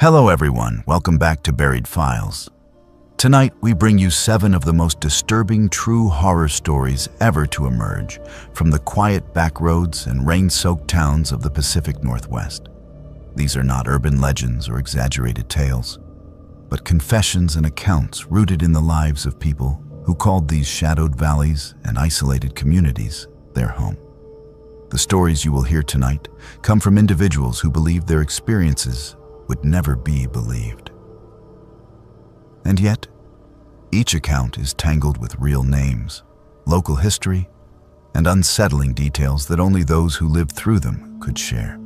Hello everyone, welcome back to Buried Files. Tonight we bring you 7 of the most disturbing true horror stories ever to emerge from the quiet back roads and rain-soaked towns of the Pacific Northwest. These are not urban legends or exaggerated tales, but confessions and accounts rooted in the lives of people who called these shadowed valleys and isolated communities their home. The stories you will hear tonight come from individuals who believed their experiences would never be believed. And yet, each account is tangled with real names, local history, and unsettling details that only those who lived through them could share.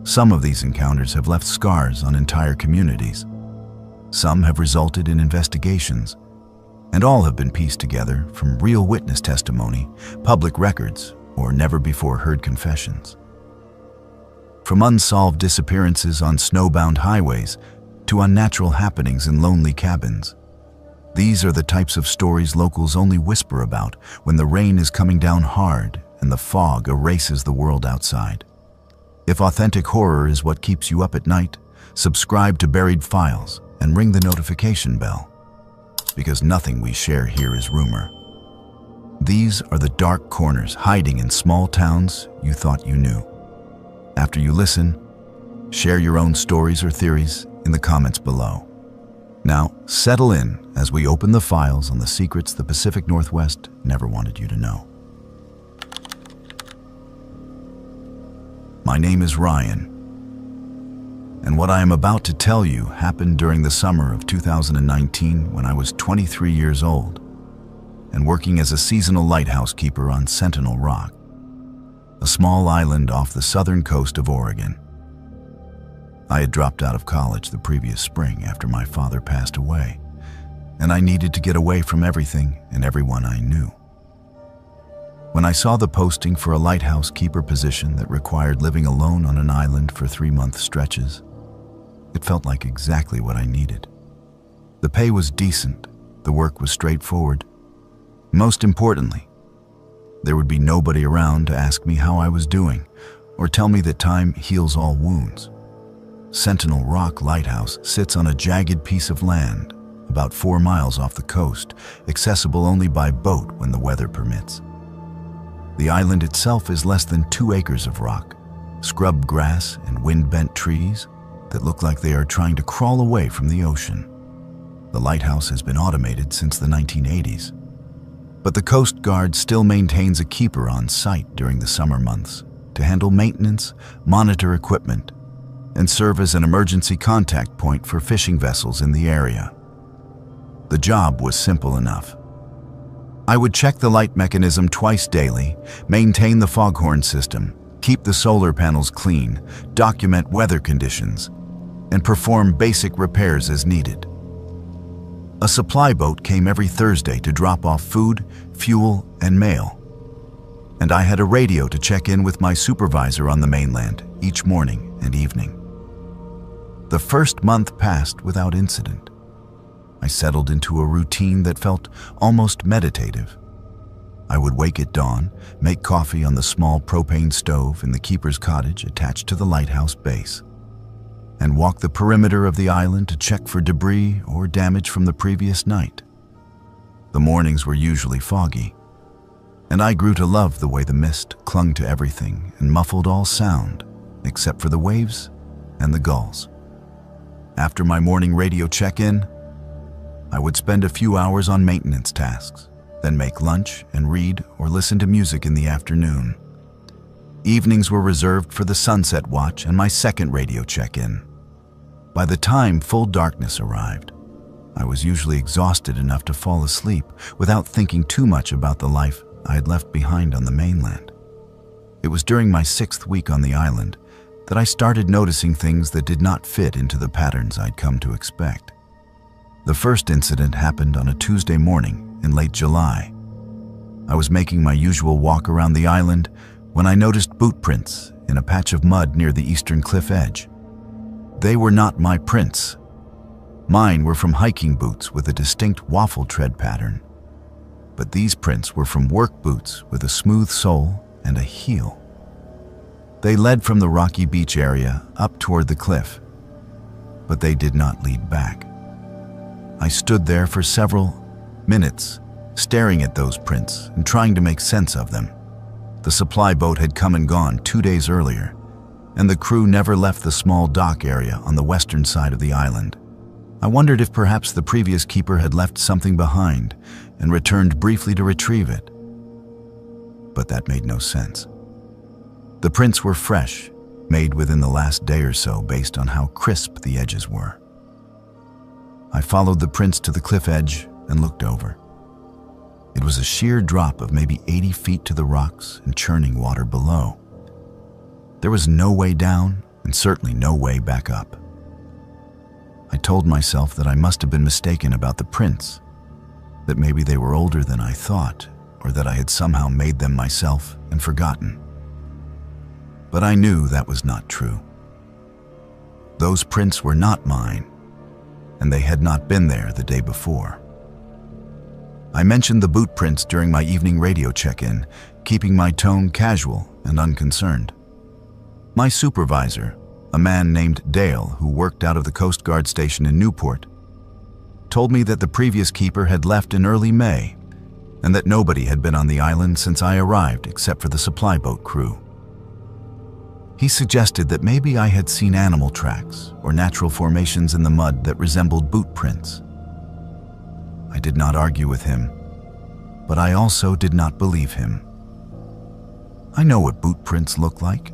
Some of these encounters have left scars on entire communities. Some have resulted in investigations, and all have been pieced together from real witness testimony, public records, or never-before-heard confessions. From unsolved disappearances on snowbound highways to unnatural happenings in lonely cabins. These are the types of stories locals only whisper about when the rain is coming down hard and the fog erases the world outside. If authentic horror is what keeps you up at night, subscribe to Buried Files and ring the notification bell, because nothing we share here is rumor. These are the dark corners hiding in small towns you thought you knew. After you listen, share your own stories or theories in the comments below. Now, settle in as we open the files on the secrets the Pacific Northwest never wanted you to know. My name is Ryan, and what I am about to tell you happened during the summer of 2019 when I was 23 years old and working as a seasonal lighthouse keeper on Sentinel Rock, a small island off the southern coast of Oregon. I had dropped out of college the previous spring after my father passed away, and I needed to get away from everything and everyone I knew. When I saw the posting for a lighthouse keeper position that required living alone on an island for 3-month stretches, it felt like exactly what I needed. The pay was decent, the work was straightforward. Most importantly, there would be nobody around to ask me how I was doing or tell me that time heals all wounds. Sentinel Rock Lighthouse sits on a jagged piece of land about 4 miles off the coast, accessible only by boat when the weather permits. The island itself is less than 2 acres of rock, scrub grass and wind-bent trees that look like they are trying to crawl away from the ocean. The lighthouse has been automated since the 1980s. But the Coast Guard still maintains a keeper on site during the summer months to handle maintenance, monitor equipment, and serve as an emergency contact point for fishing vessels in the area. The job was simple enough. I would check the light mechanism twice daily, maintain the foghorn system, keep the solar panels clean, document weather conditions, and perform basic repairs as needed. A supply boat came every Thursday to drop off food, fuel, and mail. And I had a radio to check in with my supervisor on the mainland each morning and evening. The first month passed without incident. I settled into a routine that felt almost meditative. I would wake at dawn, make coffee on the small propane stove in the keeper's cottage attached to the lighthouse base, and walk the perimeter of the island to check for debris or damage from the previous night. The mornings were usually foggy, and I grew to love the way the mist clung to everything and muffled all sound except for the waves and the gulls. After my morning radio check-in, I would spend a few hours on maintenance tasks, then make lunch and read or listen to music in the afternoon. Evenings were reserved for the sunset watch and my second radio check-in. By the time full darkness arrived, I was usually exhausted enough to fall asleep without thinking too much about the life I had left behind on the mainland. It was during my 6th week on the island that I started noticing things that did not fit into the patterns I'd come to expect. The first incident happened on a Tuesday morning in late July. I was making my usual walk around the island when I noticed boot prints in a patch of mud near the eastern cliff edge. They were not my prints. Mine were from hiking boots with a distinct waffle tread pattern. But these prints were from work boots with a smooth sole and a heel. They led from the rocky beach area up toward the cliff. but they did not lead back. I stood there for several minutes, staring at those prints and trying to make sense of them. The supply boat had come and gone 2 days earlier, and the crew never left the small dock area on the western side of the island. I wondered if perhaps the previous keeper had left something behind and returned briefly to retrieve it. But that made no sense. The prints were fresh, made within the last day or so based on how crisp the edges were. I followed the prints to the cliff edge and looked over. It was a sheer drop of maybe 80 feet to the rocks and churning water below. There was no way down and certainly no way back up. I told myself that I must have been mistaken about the prints, that maybe they were older than I thought, or that I had somehow made them myself and forgotten. But I knew that was not true. Those prints were not mine, and they had not been there the day before. I mentioned the boot prints during my evening radio check-in, keeping my tone casual and unconcerned. My supervisor, a man named Dale who worked out of the Coast Guard station in Newport, told me that the previous keeper had left in early May and that nobody had been on the island since I arrived except for the supply boat crew. He suggested that maybe I had seen animal tracks or natural formations in the mud that resembled boot prints. I did not argue with him, but I also did not believe him. I know what boot prints look like,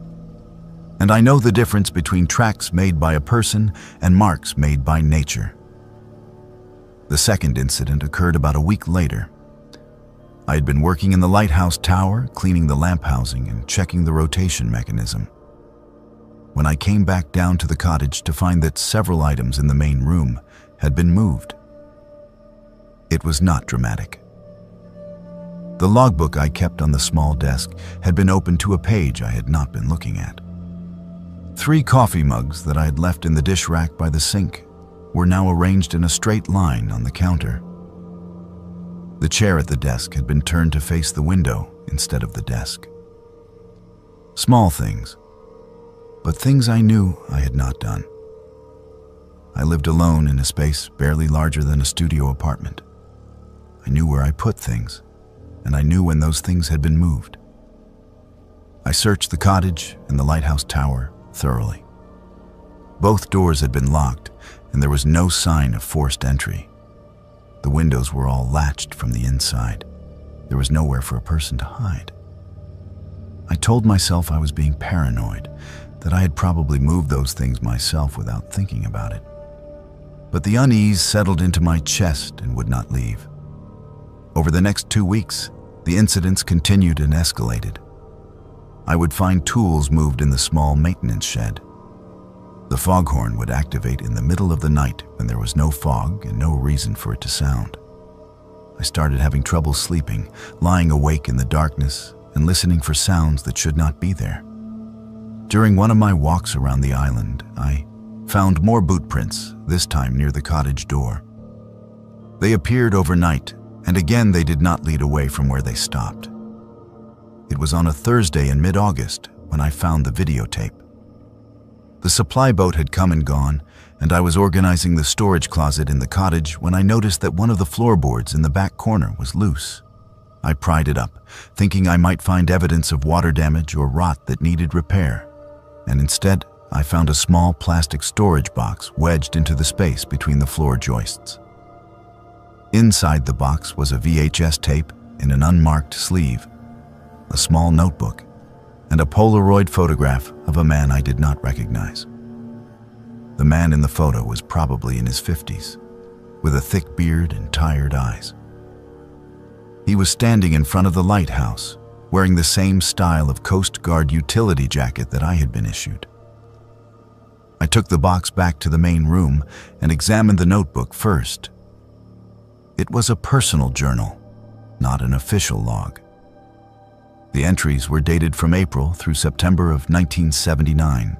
and I know the difference between tracks made by a person and marks made by nature. The second incident occurred about a week later. I had been working in the lighthouse tower, cleaning the lamp housing and checking the rotation mechanism, when I came back down to the cottage to find that several items in the main room had been moved. It was not dramatic. The logbook I kept on the small desk had been opened to a page I had not been looking at. 3 coffee mugs that I had left in the dish rack by the sink were now arranged in a straight line on the counter. The chair at the desk had been turned to face the window instead of the desk. Small things, but things I knew I had not done. I lived alone in a space barely larger than a studio apartment. I knew where I put things, and I knew when those things had been moved. I searched the cottage and the lighthouse tower thoroughly. Both doors had been locked, and there was no sign of forced entry. The windows were all latched from the inside. There was nowhere for a person to hide. I told myself I was being paranoid, that I had probably moved those things myself without thinking about it. But the unease settled into my chest and would not leave. Over the next 2 weeks, the incidents continued and escalated. I would find tools moved in the small maintenance shed. The foghorn would activate in the middle of the night when there was no fog and no reason for it to sound. I started having trouble sleeping, lying awake in the darkness and listening for sounds that should not be there. During one of my walks around the island, I found more boot prints, this time near the cottage door. They appeared overnight, and again they did not lead away from where they stopped. It was on a Thursday in mid-August when I found the videotape. The supply boat had come and gone, and I was organizing the storage closet in the cottage when I noticed that one of the floorboards in the back corner was loose. I pried it up, thinking I might find evidence of water damage or rot that needed repair, and instead I found a small plastic storage box wedged into the space between the floor joists. Inside the box was a VHS tape in an unmarked sleeve, a small notebook, and a Polaroid photograph of a man I did not recognize. The man in the photo was probably in his 50s, with a thick beard and tired eyes. He was standing in front of the lighthouse, wearing the same style of Coast Guard utility jacket that I had been issued. I took the box back to the main room and examined the notebook first. It was a personal journal, not an official log. The entries were dated from April through September of 1979.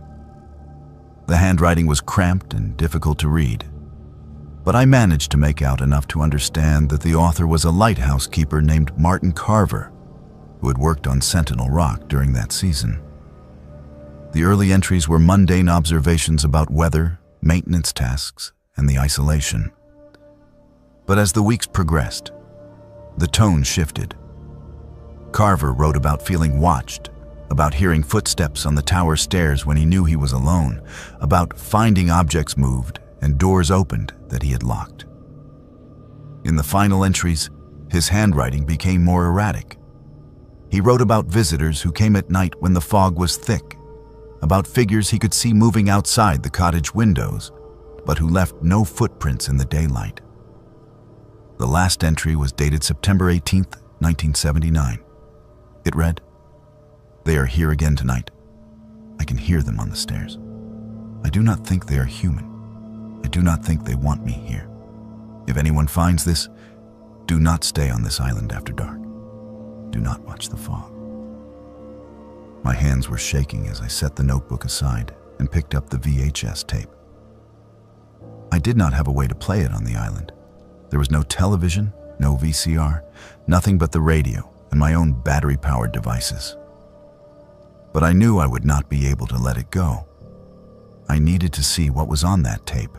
The handwriting was cramped and difficult to read, but I managed to make out enough to understand that the author was a lighthouse keeper named Martin Carver, who had worked on Sentinel Rock during that season. The early entries were mundane observations about weather, maintenance tasks, and the isolation. But as the weeks progressed, the tone shifted. Carver wrote about feeling watched, about hearing footsteps on the tower stairs when he knew he was alone, about finding objects moved and doors opened that he had locked. In the final entries, his handwriting became more erratic. He wrote about visitors who came at night when the fog was thick, about figures he could see moving outside the cottage windows, but who left no footprints in the daylight. The last entry was dated September 18th, 1979. It read, "They are here again tonight. I can hear them on the stairs. I do not think they are human. I do not think they want me here. If anyone finds this, do not stay on this island after dark. Do not watch the fog." My hands were shaking as I set the notebook aside and picked up the VHS tape. I did not have a way to play it on the island. There was no television, no VCR, nothing but the radio and my own battery-powered devices. But I knew I would not be able to let it go. I needed to see what was on that tape.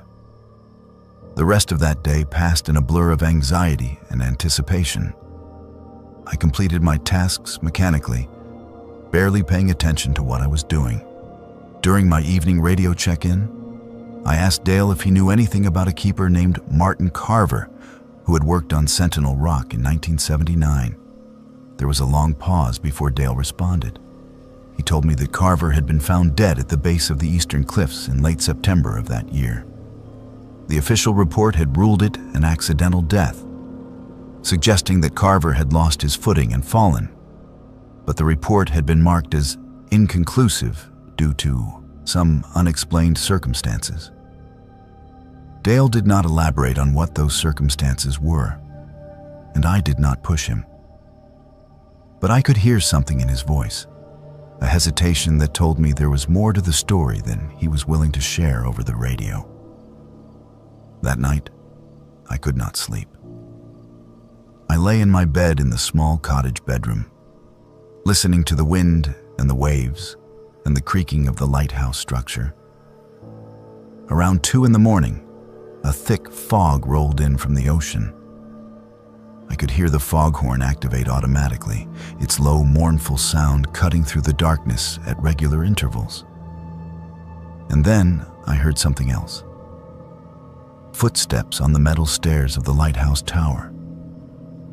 The rest of that day passed in a blur of anxiety and anticipation. I completed my tasks mechanically, barely paying attention to what I was doing. During my evening radio check-in, I asked Dale if he knew anything about a keeper named Martin Carver, who had worked on Sentinel Rock in 1979. There was a long pause before Dale responded. He told me that Carver had been found dead at the base of the eastern cliffs in late September of that year. The official report had ruled it an accidental death, suggesting that Carver had lost his footing and fallen, but the report had been marked as inconclusive due to some unexplained circumstances. Dale did not elaborate on what those circumstances were, and I did not push him. But I could hear something in his voice, a hesitation that told me there was more to the story than he was willing to share over the radio. That night, I could not sleep. I lay in my bed in the small cottage bedroom, listening to the wind and the waves and the creaking of the lighthouse structure. Around 2 a.m, a thick fog rolled in from the ocean. I could hear the foghorn activate automatically, its low, mournful sound cutting through the darkness at regular intervals. And then I heard something else. Footsteps on the metal stairs of the lighthouse tower.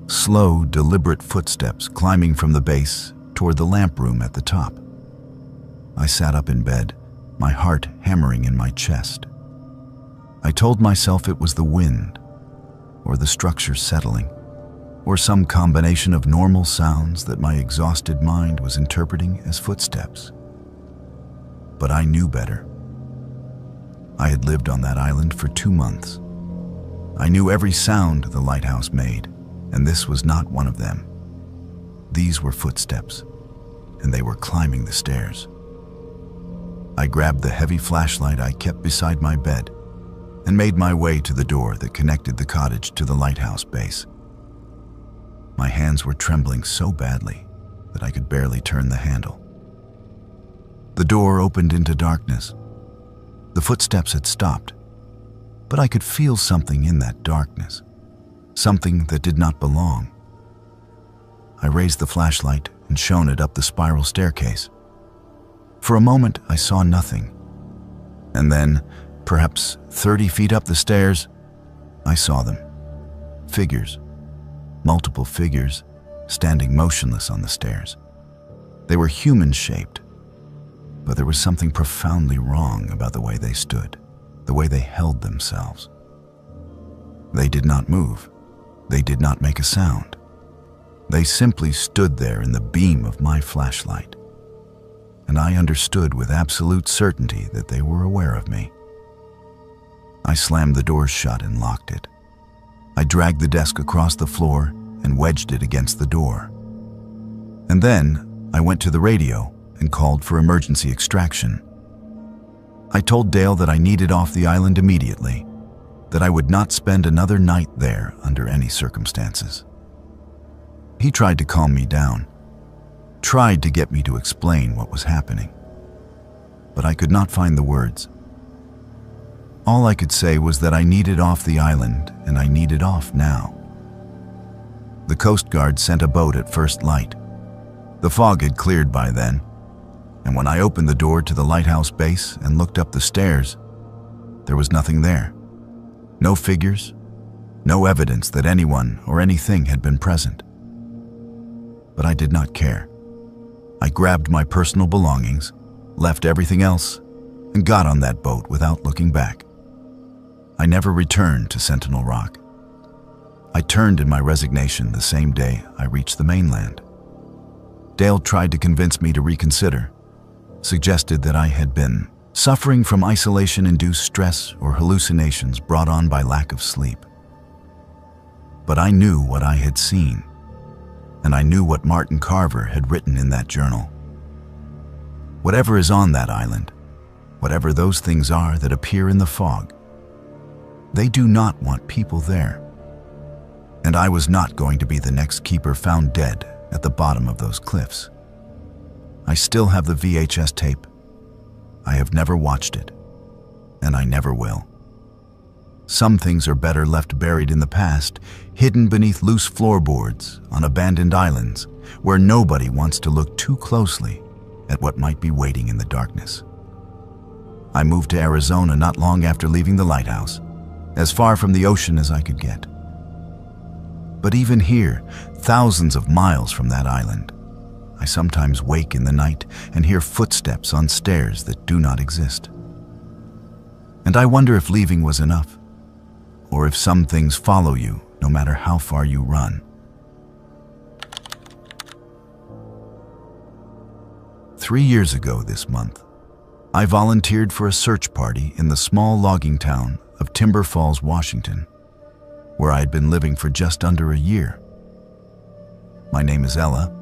Slow, deliberate footsteps climbing from the base toward the lamp room at the top. I sat up in bed, my heart hammering in my chest. I told myself it was the wind, or the structure settling, or some combination of normal sounds that my exhausted mind was interpreting as footsteps. But I knew better. I had lived on that island for 2 months. I knew every sound the lighthouse made, and this was not one of them. These were footsteps, and they were climbing the stairs. I grabbed the heavy flashlight I kept beside my bed and made my way to the door that connected the cottage to the lighthouse base. My hands were trembling so badly that I could barely turn the handle. The door opened into darkness. The footsteps had stopped, but I could feel something in that darkness, something that did not belong. I raised the flashlight and shone it up the spiral staircase. For a moment, I saw nothing. And then, perhaps 30 feet up the stairs, I saw them. Figures, multiple figures, standing motionless on the stairs. They were human-shaped, but there was something profoundly wrong about the way they stood, the way they held themselves. They did not move. They did not make a sound. They simply stood there in the beam of my flashlight, and I understood with absolute certainty that they were aware of me. I slammed the door shut and locked it. I dragged the desk across the floor and wedged it against the door. And then I went to the radio and called for emergency extraction. I told Dale that I needed off the island immediately, that I would not spend another night there under any circumstances. He tried to calm me down, tried to get me to explain what was happening, but I could not find the words. All I could say was that I needed off the island, and I needed off now. The Coast Guard sent a boat at first light. The fog had cleared by then, and when I opened the door to the lighthouse base and looked up the stairs, there was nothing there. No figures, no evidence that anyone or anything had been present. But I did not care. I grabbed my personal belongings, left everything else, and got on that boat without looking back. I never returned to Sentinel Rock. I turned in my resignation the same day I reached the mainland. Dale tried to convince me to reconsider, suggested that I had been suffering from isolation-induced stress or hallucinations brought on by lack of sleep. But I knew what I had seen, and I knew what Martin Carver had written in that journal. Whatever is on that island, whatever those things are that appear in the fog, they do not want people there. And I was not going to be the next keeper found dead at the bottom of those cliffs. I still have the VHS tape. I have never watched it, and I never will. Some things are better left buried in the past, hidden beneath loose floorboards on abandoned islands where nobody wants to look too closely at what might be waiting in the darkness. I moved to Arizona not long after leaving the lighthouse, as far from the ocean as I could get. But even here, thousands of miles from that island, I sometimes wake in the night and hear footsteps on stairs that do not exist. And I wonder if leaving was enough, or if some things follow you no matter how far you run. 3 years ago this month, I volunteered for a search party in the small logging town of Timber Falls, Washington, where I had been living for just under a year. My name is Ella,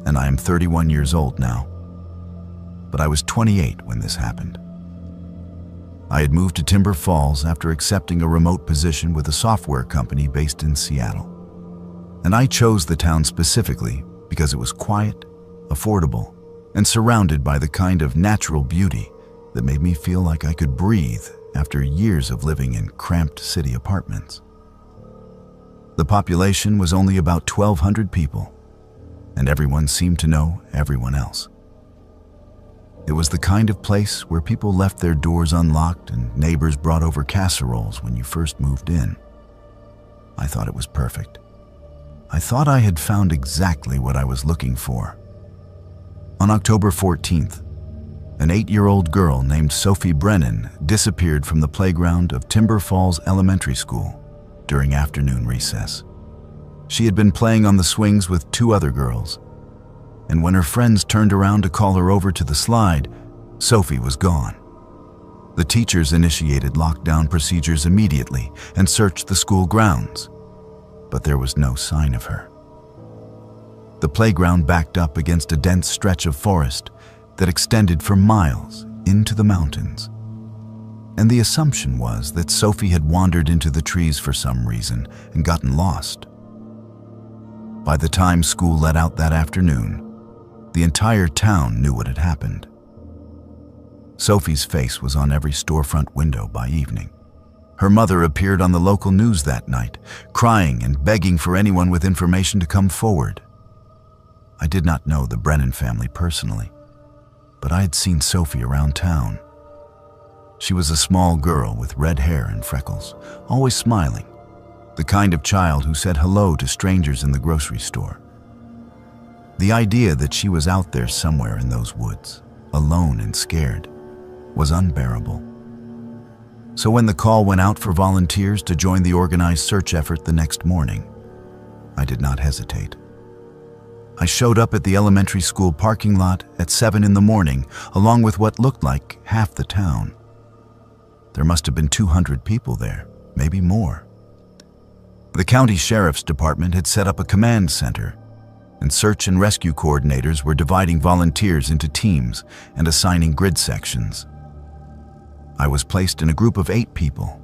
and I am 31 years old now. But I was 28 when this happened. I had moved to Timber Falls after accepting a remote position with a software company based in Seattle. And I chose the town specifically because it was quiet, affordable, and surrounded by the kind of natural beauty that made me feel like I could breathe after years of living in cramped city apartments. The population was only about 1,200 people, and everyone seemed to know everyone else. It was the kind of place where people left their doors unlocked and neighbors brought over casseroles when you first moved in. I thought it was perfect. I thought I had found exactly what I was looking for. On October 14th, an 8-year-old girl named Sophie Brennan disappeared from the playground of Timber Falls Elementary School during afternoon recess. She had been playing on the swings with 2 other girls, and when her friends turned around to call her over to the slide, Sophie was gone. The teachers initiated lockdown procedures immediately and searched the school grounds, but there was no sign of her. The playground backed up against a dense stretch of forest that extended for miles into the mountains. And the assumption was that Sophie had wandered into the trees for some reason and gotten lost. By the time school let out that afternoon, the entire town knew what had happened. Sophie's face was on every storefront window by evening. Her mother appeared on the local news that night, crying and begging for anyone with information to come forward. I did not know the Brennan family personally, but I had seen Sophie around town. She was a small girl with red hair and freckles, always smiling, the kind of child who said hello to strangers in the grocery store. The idea that she was out there somewhere in those woods, alone and scared, was unbearable. So when the call went out for volunteers to join the organized search effort the next morning, I did not hesitate. I showed up at the elementary school parking lot at 7 in the morning, along with what looked like half the town. There must have been 200 people there, maybe more. The county sheriff's department had set up a command center, and search and rescue coordinators were dividing volunteers into teams and assigning grid sections. I was placed in a group of 8 people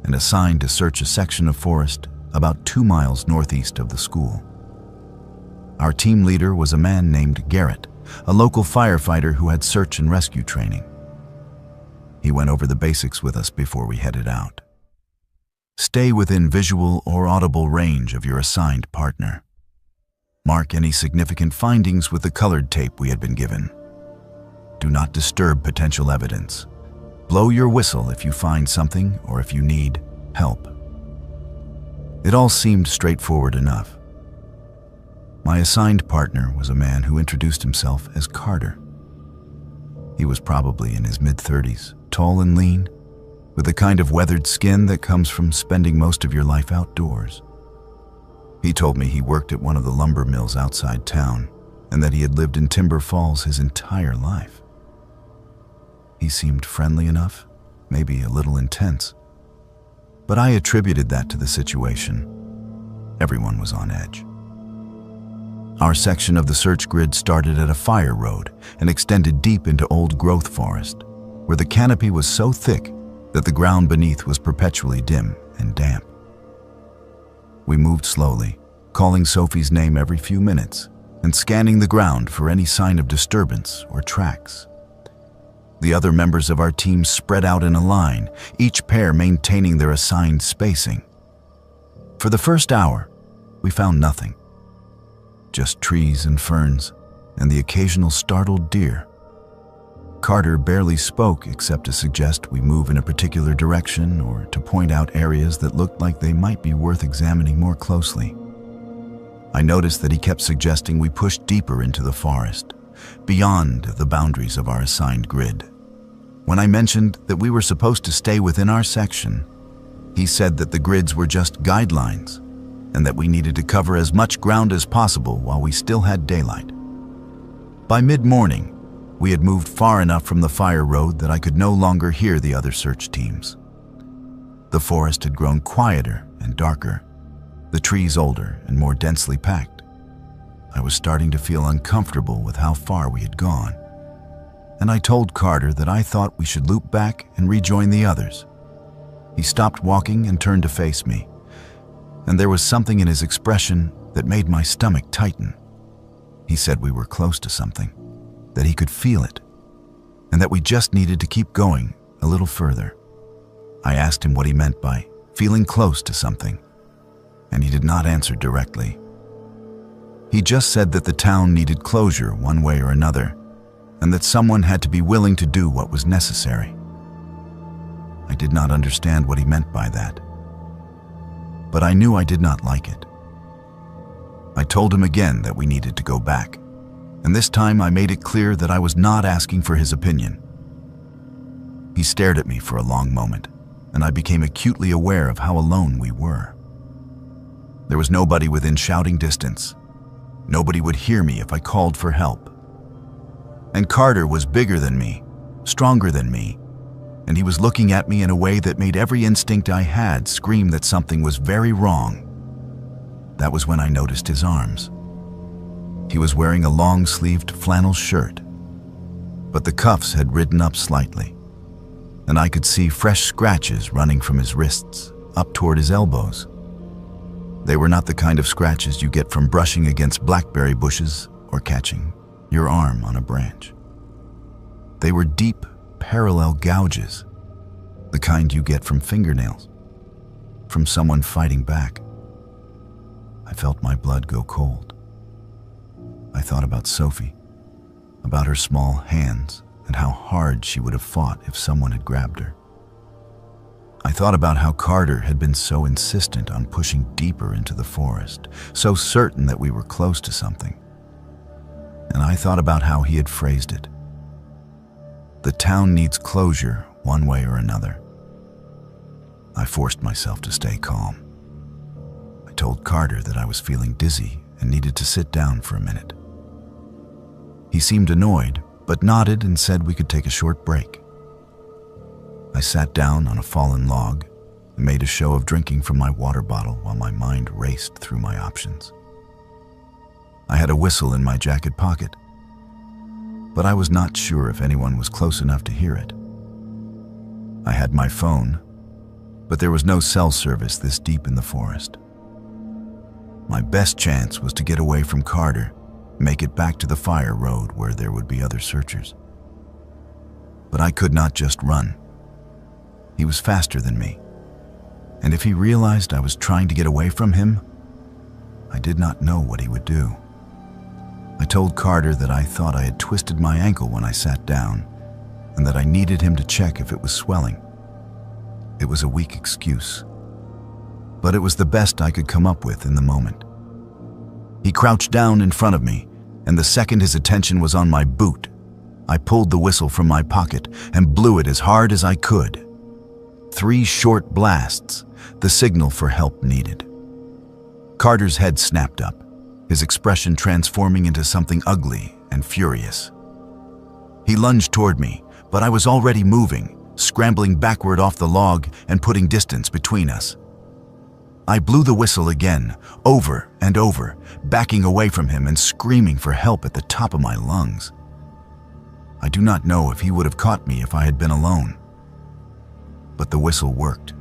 and assigned to search a section of forest about 2 miles northeast of the school. Our team leader was a man named Garrett, a local firefighter who had search and rescue training. He went over the basics with us before we headed out. Stay within visual or audible range of your assigned partner. Mark any significant findings with the colored tape we had been given. Do not disturb potential evidence. Blow your whistle if you find something or if you need help. It all seemed straightforward enough. My assigned partner was a man who introduced himself as Carter. He was probably in his mid-30s, tall and lean, with the kind of weathered skin that comes from spending most of your life outdoors. He told me he worked at one of the lumber mills outside town and that he had lived in Timber Falls his entire life. He seemed friendly enough, maybe a little intense, but I attributed that to the situation. Everyone was on edge. Our section of the search grid started at a fire road and extended deep into old-growth forest, where the canopy was so thick that the ground beneath was perpetually dim and damp. We moved slowly, calling Sophie's name every few minutes and scanning the ground for any sign of disturbance or tracks. The other members of our team spread out in a line, each pair maintaining their assigned spacing. For the first hour, we found nothing. Just trees and ferns and the occasional startled deer. Carter barely spoke except to suggest we move in a particular direction or to point out areas that looked like they might be worth examining more closely. I noticed that he kept suggesting we push deeper into the forest, beyond the boundaries of our assigned grid. When I mentioned that we were supposed to stay within our section, he said that the grids were just guidelines and that we needed to cover as much ground as possible while we still had daylight. By mid-morning, we had moved far enough from the fire road that I could no longer hear the other search teams. The forest had grown quieter and darker, the trees older and more densely packed. I was starting to feel uncomfortable with how far we had gone, and I told Carter that I thought we should loop back and rejoin the others. He stopped walking and turned to face me, and there was something in his expression that made my stomach tighten. He said we were close to something, that he could feel it, and that we just needed to keep going a little further. I asked him what he meant by feeling close to something, and he did not answer directly. He just said that the town needed closure one way or another, and that someone had to be willing to do what was necessary. I did not understand what he meant by that, but I knew I did not like it. I told him again that we needed to go back, and this time I made it clear that I was not asking for his opinion. He stared at me for a long moment, and I became acutely aware of how alone we were. There was nobody within shouting distance. Nobody would hear me if I called for help. And Carter was bigger than me, stronger than me, and he was looking at me in a way that made every instinct I had scream that something was very wrong. That was when I noticed his arms. He was wearing a long-sleeved flannel shirt, but the cuffs had ridden up slightly, and I could see fresh scratches running from his wrists up toward his elbows. They were not the kind of scratches you get from brushing against blackberry bushes or catching your arm on a branch. They were deep, parallel gouges, the kind you get from fingernails, from someone fighting back. I felt my blood go cold. I thought about Sophie, about her small hands and how hard she would have fought if someone had grabbed her. I thought about how Carter had been so insistent on pushing deeper into the forest, so certain that we were close to something. And I thought about how he had phrased it. The town needs closure one way or another. I forced myself to stay calm. I told Carter that I was feeling dizzy and needed to sit down for a minute. He seemed annoyed, but nodded and said we could take a short break. I sat down on a fallen log and made a show of drinking from my water bottle while my mind raced through my options. I had a whistle in my jacket pocket, but I was not sure if anyone was close enough to hear it. I had my phone, but there was no cell service this deep in the forest. My best chance was to get away from Carter, make it back to the fire road where there would be other searchers. But I could not just run. He was faster than me, and if he realized I was trying to get away from him, I did not know what he would do. I told Carter that I thought I had twisted my ankle when I sat down, and that I needed him to check if it was swelling. It was a weak excuse, but it was the best I could come up with in the moment. He crouched down in front of me, and the second his attention was on my boot, I pulled the whistle from my pocket and blew it as hard as I could. 3 short blasts, the signal for help needed. Carter's head snapped up, his expression transforming into something ugly and furious. He lunged toward me, but I was already moving, scrambling backward off the log and putting distance between us. I blew the whistle again, over and over, backing away from him and screaming for help at the top of my lungs. I do not know if he would have caught me if I had been alone, but the whistle worked.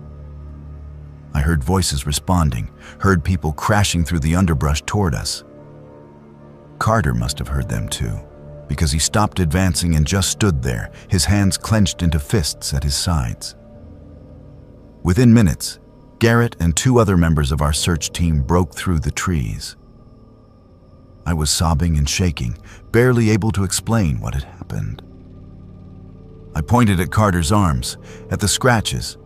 I heard voices responding, heard people crashing through the underbrush toward us. Carter must have heard them too, because he stopped advancing and just stood there, his hands clenched into fists at his sides. Within minutes, Garrett and 2 other members of our search team broke through the trees. I was sobbing and shaking, barely able to explain what had happened. I pointed at Carter's arms, at the scratches,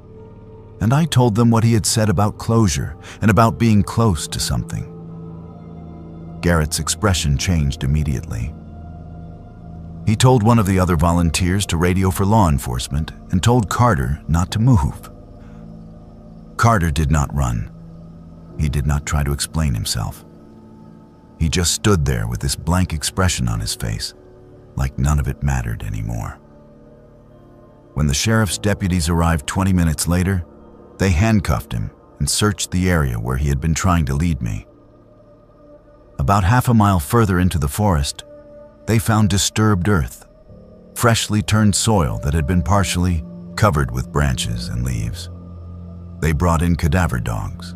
and I told them what he had said about closure and about being close to something. Garrett's expression changed immediately. He told one of the other volunteers to radio for law enforcement and told Carter not to move. Carter did not run. He did not try to explain himself. He just stood there with this blank expression on his face, like none of it mattered anymore. When the sheriff's deputies arrived 20 minutes later, they handcuffed him and searched the area where he had been trying to lead me. About half a mile further into the forest, they found disturbed earth, freshly turned soil that had been partially covered with branches and leaves. They brought in cadaver dogs.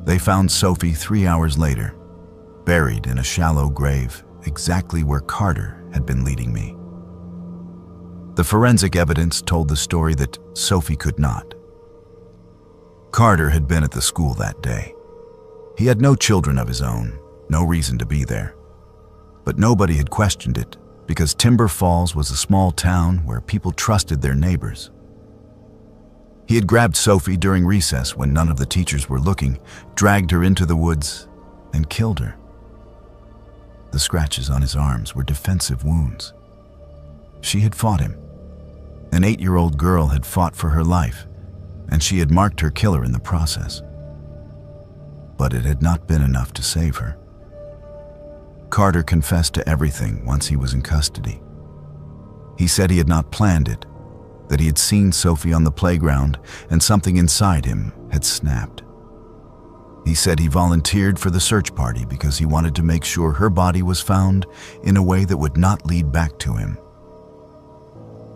They found Sophie 3 hours later, buried in a shallow grave exactly where Carter had been leading me. The forensic evidence told the story that Sophie could not. Carter had been at the school that day. He had no children of his own, no reason to be there. But nobody had questioned it because Timber Falls was a small town where people trusted their neighbors. He had grabbed Sophie during recess when none of the teachers were looking, dragged her into the woods, and killed her. The scratches on his arms were defensive wounds. She had fought him. An 8-year-old girl had fought for her life, and she had marked her killer in the process. But it had not been enough to save her. Carter confessed to everything once he was in custody. He said he had not planned it, that he had seen Sophie on the playground and something inside him had snapped. He said he volunteered for the search party because he wanted to make sure her body was found in a way that would not lead back to him.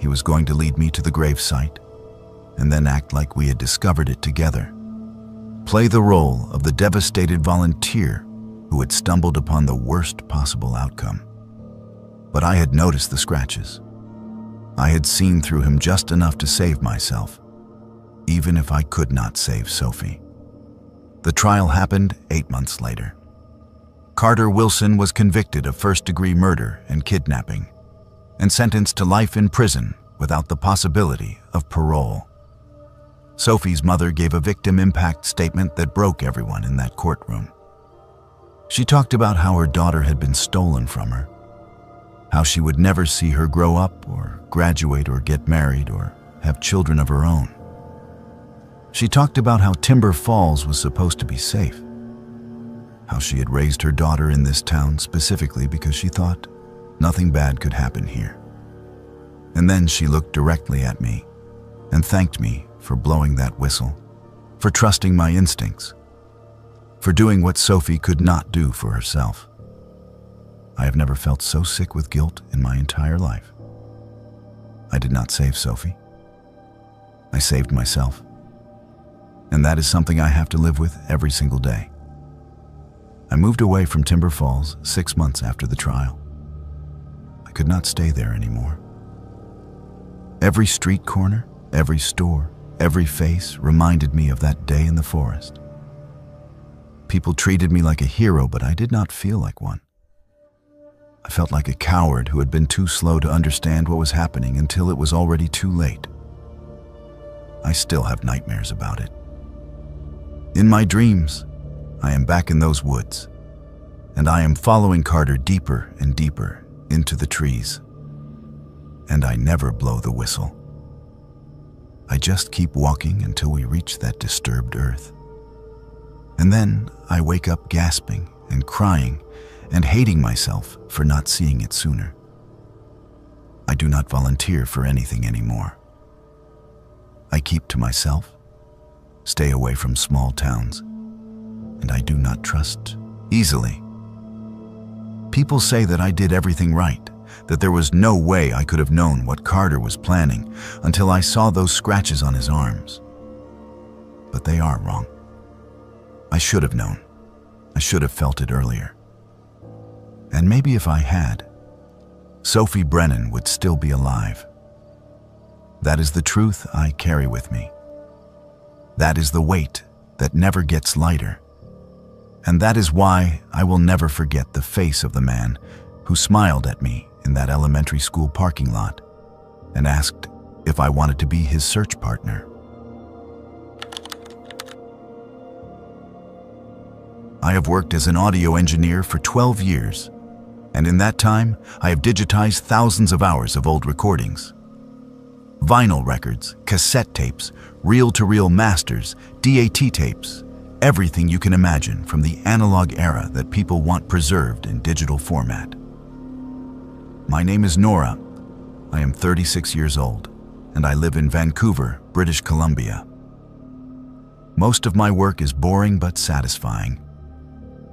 He was going to lead me to the gravesite and then act like we had discovered it together. Play the role of the devastated volunteer who had stumbled upon the worst possible outcome. But I had noticed the scratches. I had seen through him just enough to save myself, even if I could not save Sophie. The trial happened 8 months later. Carter Wilson was convicted of first-degree murder and kidnapping and sentenced to life in prison without the possibility of parole. Sophie's mother gave a victim impact statement that broke everyone in that courtroom. She talked about how her daughter had been stolen from her, how she would never see her grow up or graduate or get married or have children of her own. She talked about how Timber Falls was supposed to be safe, how she had raised her daughter in this town specifically because she thought nothing bad could happen here. And then she looked directly at me and thanked me for blowing that whistle, for trusting my instincts, for doing what Sophie could not do for herself. I have never felt so sick with guilt in my entire life. I did not save Sophie. I saved myself. And that is something I have to live with every single day. I moved away from Timber Falls 6 months after the trial. I could not stay there anymore. Every street corner, every store, Every face reminded me of that day in the forest. People treated me like a hero, but I did not feel like one. I felt like a coward who had been too slow to understand what was happening until it was already too late. I still have nightmares about it. In my dreams, I am back in those woods, and I am following Carter deeper and deeper into the trees. And I never blow the whistle. I just keep walking until we reach that disturbed earth. And then I wake up gasping and crying and hating myself for not seeing it sooner. I do not volunteer for anything anymore. I keep to myself, stay away from small towns, and I do not trust easily. People say that I did everything right, that there was no way I could have known what Carter was planning until I saw those scratches on his arms. But they are wrong. I should have known. I should have felt it earlier. And maybe if I had, Sophie Brennan would still be alive. That is the truth I carry with me. That is the weight that never gets lighter. And that is why I will never forget the face of the man who smiled at me in that elementary school parking lot and asked if I wanted to be his search partner. I have worked as an audio engineer for 12 years, and in that time, I have digitized thousands of hours of old recordings. Vinyl records, cassette tapes, reel-to-reel masters, DAT tapes, everything you can imagine from the analog era that people want preserved in digital format. My name is Nora. I am 36 years old, and I live in Vancouver, British Columbia. Most of my work is boring but satisfying.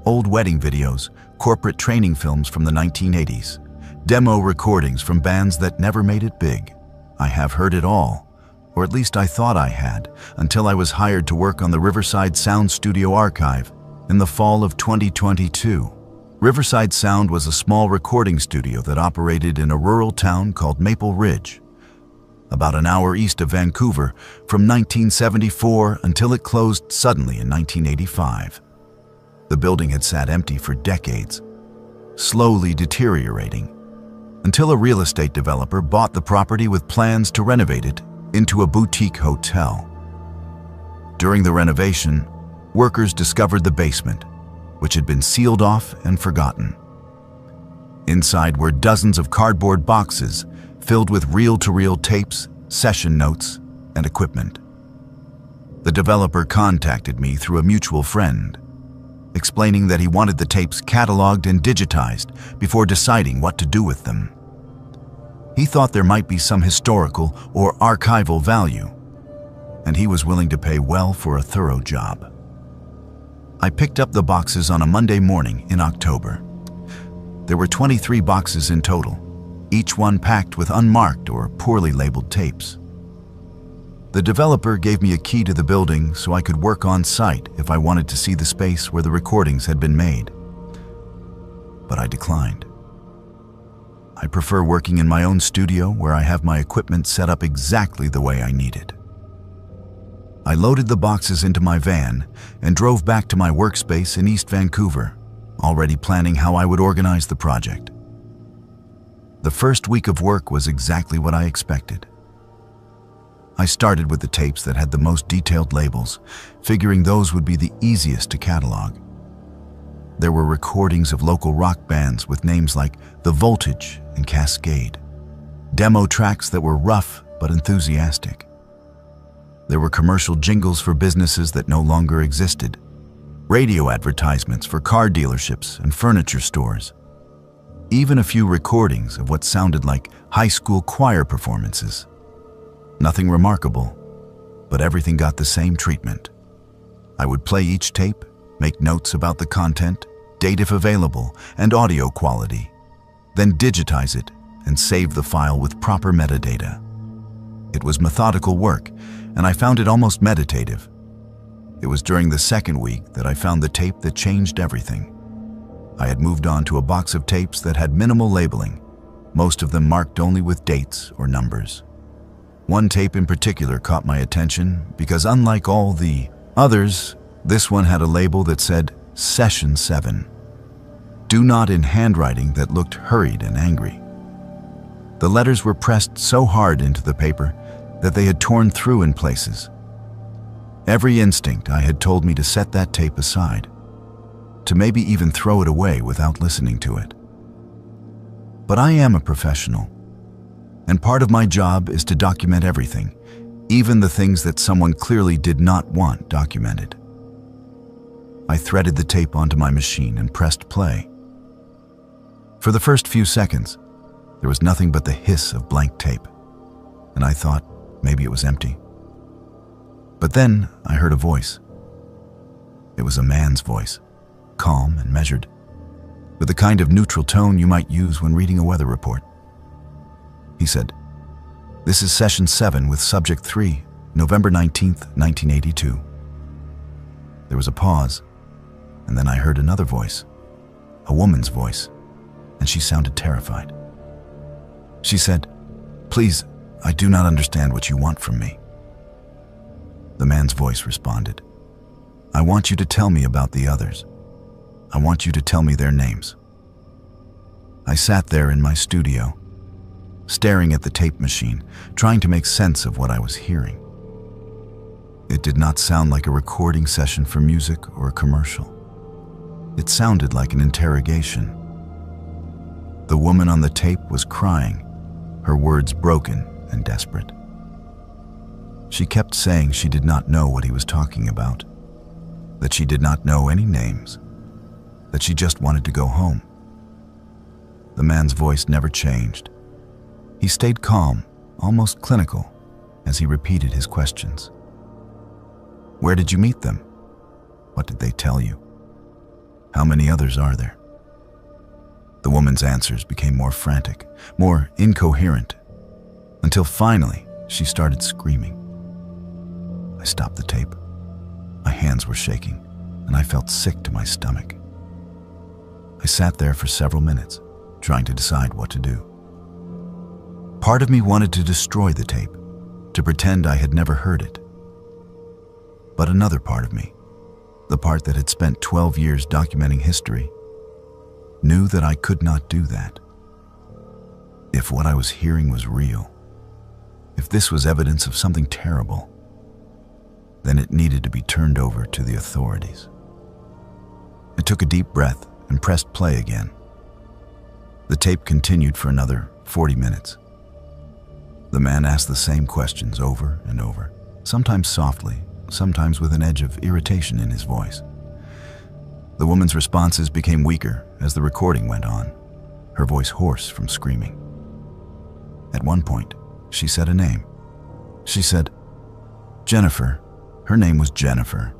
Old wedding videos, corporate training films from the 1980s, demo recordings from bands that never made it big. I have heard it all, or at least I thought I had, until I was hired to work on the Riverside Sound Studio archive in the fall of 2022. Riverside Sound was a small recording studio that operated in a rural town called Maple Ridge, about an hour east of Vancouver, from 1974 until it closed suddenly in 1985. The building had sat empty for decades, slowly deteriorating, until a real estate developer bought the property with plans to renovate it into a boutique hotel. During the renovation, workers discovered the basement, which had been sealed off and forgotten. Inside were dozens of cardboard boxes filled with reel-to-reel tapes, session notes, and equipment. The developer contacted me through a mutual friend, explaining that he wanted the tapes cataloged and digitized before deciding what to do with them. He thought there might be some historical or archival value, and he was willing to pay well for a thorough job. I picked up the boxes on a Monday morning in October. There were 23 boxes in total, each one packed with unmarked or poorly labeled tapes. The developer gave me a key to the building so I could work on site if I wanted to see the space where the recordings had been made. But I declined. I prefer working in my own studio where I have my equipment set up exactly the way I need it. I loaded the boxes into my van and drove back to my workspace in East Vancouver, already planning how I would organize the project. The first week of work was exactly what I expected. I started with the tapes that had the most detailed labels, figuring those would be the easiest to catalog. There were recordings of local rock bands with names like The Voltage and Cascade, demo tracks that were rough but enthusiastic. There were commercial jingles for businesses that no longer existed, radio advertisements for car dealerships and furniture stores, even a few recordings of what sounded like high school choir performances. Nothing remarkable, but everything got the same treatment. I would play each tape, make notes about the content, date if available, and audio quality, then digitize it and save the file with proper metadata. It was methodical work, and I found it almost meditative. It was during the second week that I found the tape that changed everything. I had moved on to a box of tapes that had minimal labeling, most of them marked only with dates or numbers. One tape in particular caught my attention because unlike all the others, this one had a label that said Session 7. Do not in handwriting that looked hurried and angry. The letters were pressed so hard into the paper that they had torn through in places. Every instinct I had told me to set that tape aside, to maybe even throw it away without listening to it. But I am a professional, and part of my job is to document everything, even the things that someone clearly did not want documented. I threaded the tape onto my machine and pressed play. For the first few seconds, there was nothing but the hiss of blank tape, and I thought maybe it was empty. But then I heard a voice. It was a man's voice, calm and measured, with the kind of neutral tone you might use when reading a weather report. He said, "This is Session 7 with Subject 3, November 19th, 1982. There was a pause, and then I heard another voice, a woman's voice, and she sounded terrified. She said, "Please, I do not understand what you want from me." The man's voice responded, "I want you to tell me about the others. I want you to tell me their names." I sat there in my studio, staring at the tape machine, trying to make sense of what I was hearing. It did not sound like a recording session for music or a commercial. It sounded like an interrogation. The woman on the tape was crying, her words broken and desperate. She kept saying she did not know what he was talking about, that she did not know any names, that she just wanted to go home. The man's voice never changed. He stayed calm, almost clinical, as he repeated his questions. Where did you meet them? What did they tell you? How many others are there? The woman's answers became more frantic, more incoherent, until finally she started screaming. I stopped the tape. My hands were shaking, and I felt sick to my stomach. I sat there for several minutes, trying to decide what to do. Part of me wanted to destroy the tape, to pretend I had never heard it. But another part of me, the part that had spent 12 years documenting history, knew that I could not do that. If what I was hearing was real, if this was evidence of something terrible, then it needed to be turned over to the authorities. I took a deep breath and pressed play again. The tape continued for another 40 minutes. The man asked the same questions over and over, sometimes softly, sometimes with an edge of irritation in his voice. The woman's responses became weaker as the recording went on, her voice hoarse from screaming. At one point, she said a name. She said, "Jennifer." Her name was Jennifer.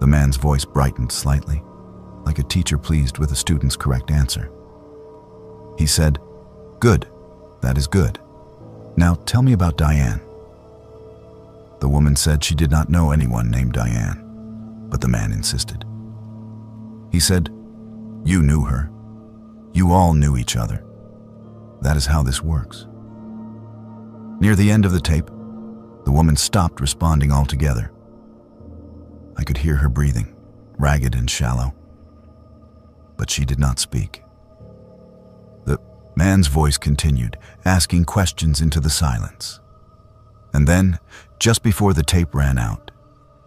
The man's voice brightened slightly, like a teacher pleased with a student's correct answer. He said, "Good, that is good. Now tell me about Diane." The woman said she did not know anyone named Diane, but the man insisted. He said, "You knew her. You all knew each other. That is how this works." Near the end of the tape, the woman stopped responding altogether. I could hear her breathing, ragged and shallow, but she did not speak. The man's voice continued, asking questions into the silence. And then, just before the tape ran out,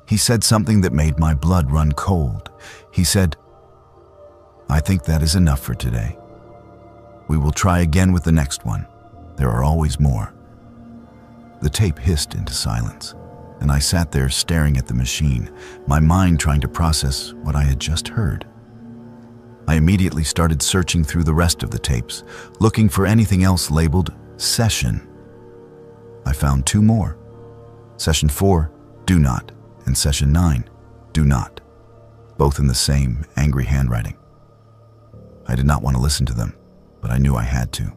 he said something that made my blood run cold. He said, "I think that is enough for today. We will try again with the next one. There are always more." The tape hissed into silence, and I sat there staring at the machine, my mind trying to process what I had just heard. I immediately started searching through the rest of the tapes, looking for anything else labeled Session. I found 2 more. Session 4, Do Not, and Session 9, Do Not, both in the same angry handwriting. I did not want to listen to them, but I knew I had to.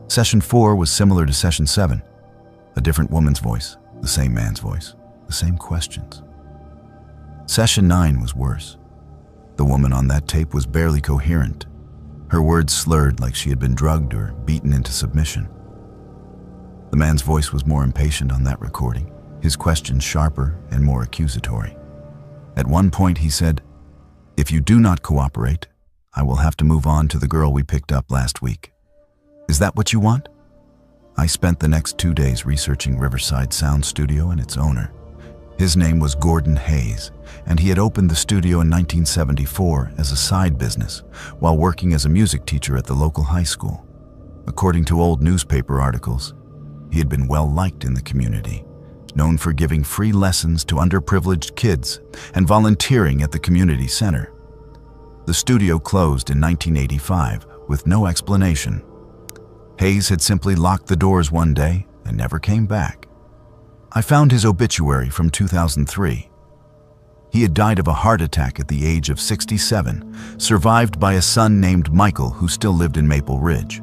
Session 4 was similar to Session 7, a different woman's voice, the same man's voice, the same questions. Session 9 was worse. The woman on that tape was barely coherent. Her words slurred like she had been drugged or beaten into submission. The man's voice was more impatient on that recording, his questions sharper and more accusatory. At one point he said, "If you do not cooperate, I will have to move on to the girl we picked up last week. Is that what you want?" I spent the next 2 days researching Riverside Sound Studio and its owner. His name was Gordon Hayes, and he had opened the studio in 1974 as a side business while working as a music teacher at the local high school. According to old newspaper articles, he had been well liked in the community, known for giving free lessons to underprivileged kids and volunteering at the community center. The studio closed in 1985 with no explanation. Hayes had simply locked the doors one day and never came back. I found his obituary from 2003. He had died of a heart attack at the age of 67, survived by a son named Michael who still lived in Maple Ridge.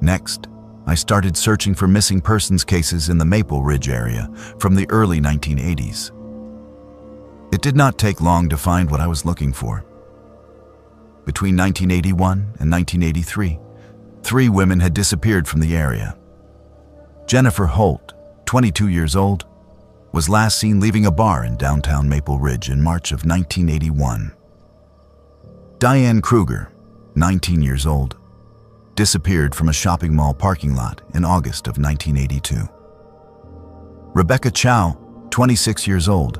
Next, I started searching for missing persons cases in the Maple Ridge area from the early 1980s. It did not take long to find what I was looking for. Between 1981 and 1983, 3 women had disappeared from the area. Jennifer Holt, 22 years old, was last seen leaving a bar in downtown Maple Ridge in March of 1981. Diane Kruger, 19 years old, disappeared from a shopping mall parking lot in August of 1982. Rebecca Chow, 26 years old,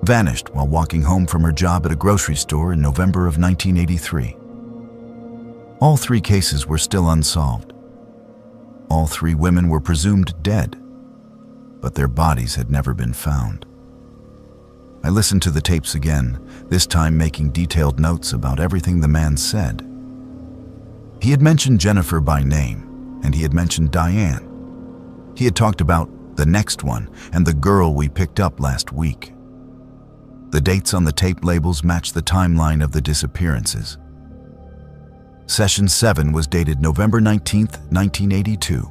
vanished while walking home from her job at a grocery store in November of 1983. All 3 cases were still unsolved. All 3 women were presumed dead, but their bodies had never been found. I listened to the tapes again, this time making detailed notes about everything the man said. He had mentioned Jennifer by name, and he had mentioned Diane. He had talked about the next one and the girl we picked up last week. The dates on the tape labels matched the timeline of the disappearances. Session 7 was dated November 19, 1982,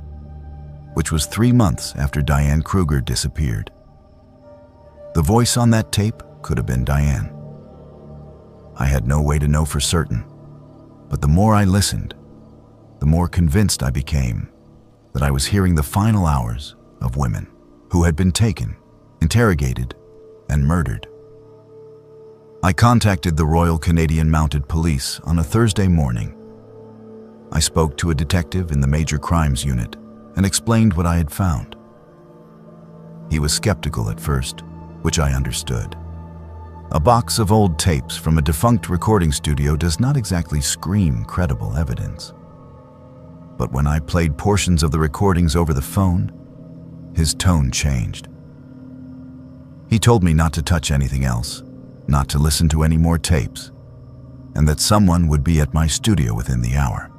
which was 3 months after Diane Kruger disappeared. The voice on that tape could have been Diane. I had no way to know for certain, but the more I listened, the more convinced I became that I was hearing the final hours of women who had been taken, interrogated, and murdered. I contacted the Royal Canadian Mounted Police on a Thursday morning. I spoke to a detective in the Major Crimes Unit and explained what I had found. He was skeptical at first, which I understood. A box of old tapes from a defunct recording studio does not exactly scream credible evidence. But when I played portions of the recordings over the phone, his tone changed. He told me not to touch anything else, not to listen to any more tapes, and that someone would be at my studio within the hour.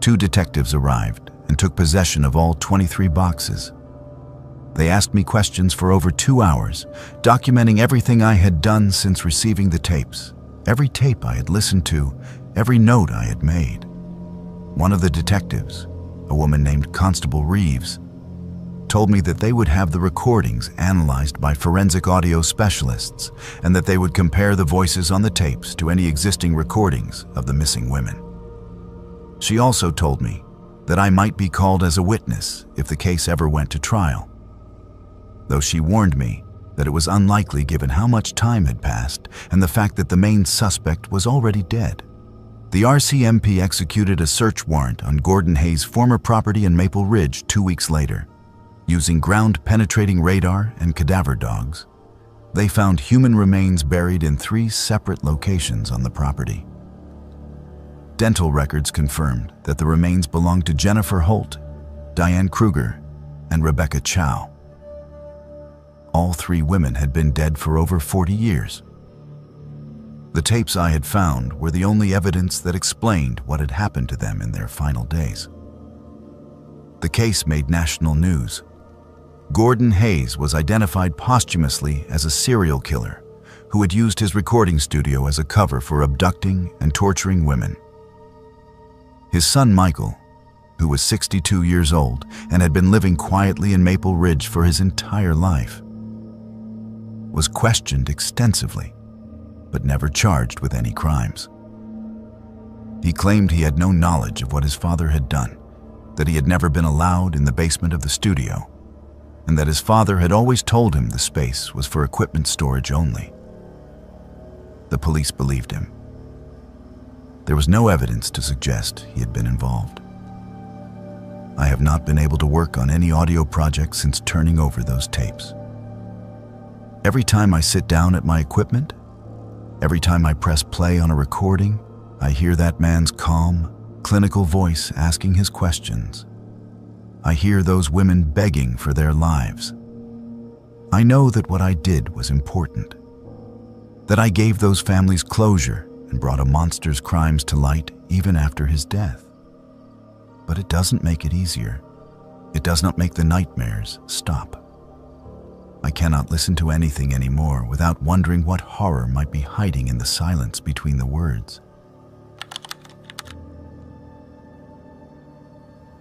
2 detectives arrived and took possession of all 23 boxes. They asked me questions for over 2 hours, documenting everything I had done since receiving the tapes, every tape I had listened to, every note I had made. One of the detectives, a woman named Constable Reeves, told me that they would have the recordings analyzed by forensic audio specialists and that they would compare the voices on the tapes to any existing recordings of the missing women. She also told me that I might be called as a witness if the case ever went to trial, though she warned me that it was unlikely given how much time had passed and the fact that the main suspect was already dead. The RCMP executed a search warrant on Gordon Hayes' former property in Maple Ridge 2 weeks later. Using ground-penetrating radar and cadaver dogs, they found human remains buried in 3 separate locations on the property. Dental records confirmed that the remains belonged to Jennifer Holt, Diane Kruger, and Rebecca Chow. All 3 women had been dead for over 40 years. The tapes I had found were the only evidence that explained what had happened to them in their final days. The case made national news. Gordon Hayes was identified posthumously as a serial killer who had used his recording studio as a cover for abducting and torturing women. His son Michael, who was 62 years old and had been living quietly in Maple Ridge for his entire life, was questioned extensively, but never charged with any crimes. He claimed he had no knowledge of what his father had done, that he had never been allowed in the basement of the studio, and that his father had always told him the space was for equipment storage only. The police believed him. There was no evidence to suggest he had been involved. I have not been able to work on any audio project since turning over those tapes. Every time I sit down at my equipment, every time I press play on a recording, I hear that man's calm, clinical voice asking his questions. I hear those women begging for their lives. I know that what I did was important, that I gave those families closure and brought a monster's crimes to light even after his death. But it doesn't make it easier. It does not make the nightmares stop. I cannot listen to anything anymore without wondering what horror might be hiding in the silence between the words.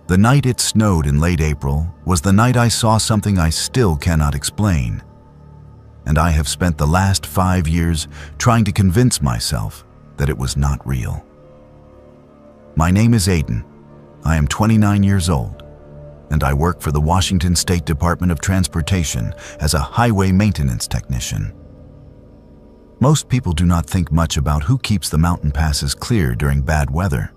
The night it snowed in late April was the night I saw something I still cannot explain, and I have spent the last 5 years trying to convince myself that it was not real. My name is Aiden. I am 29 years old, and I work for the Washington State Department of Transportation as a highway maintenance technician. Most people do not think much about who keeps the mountain passes clear during bad weather.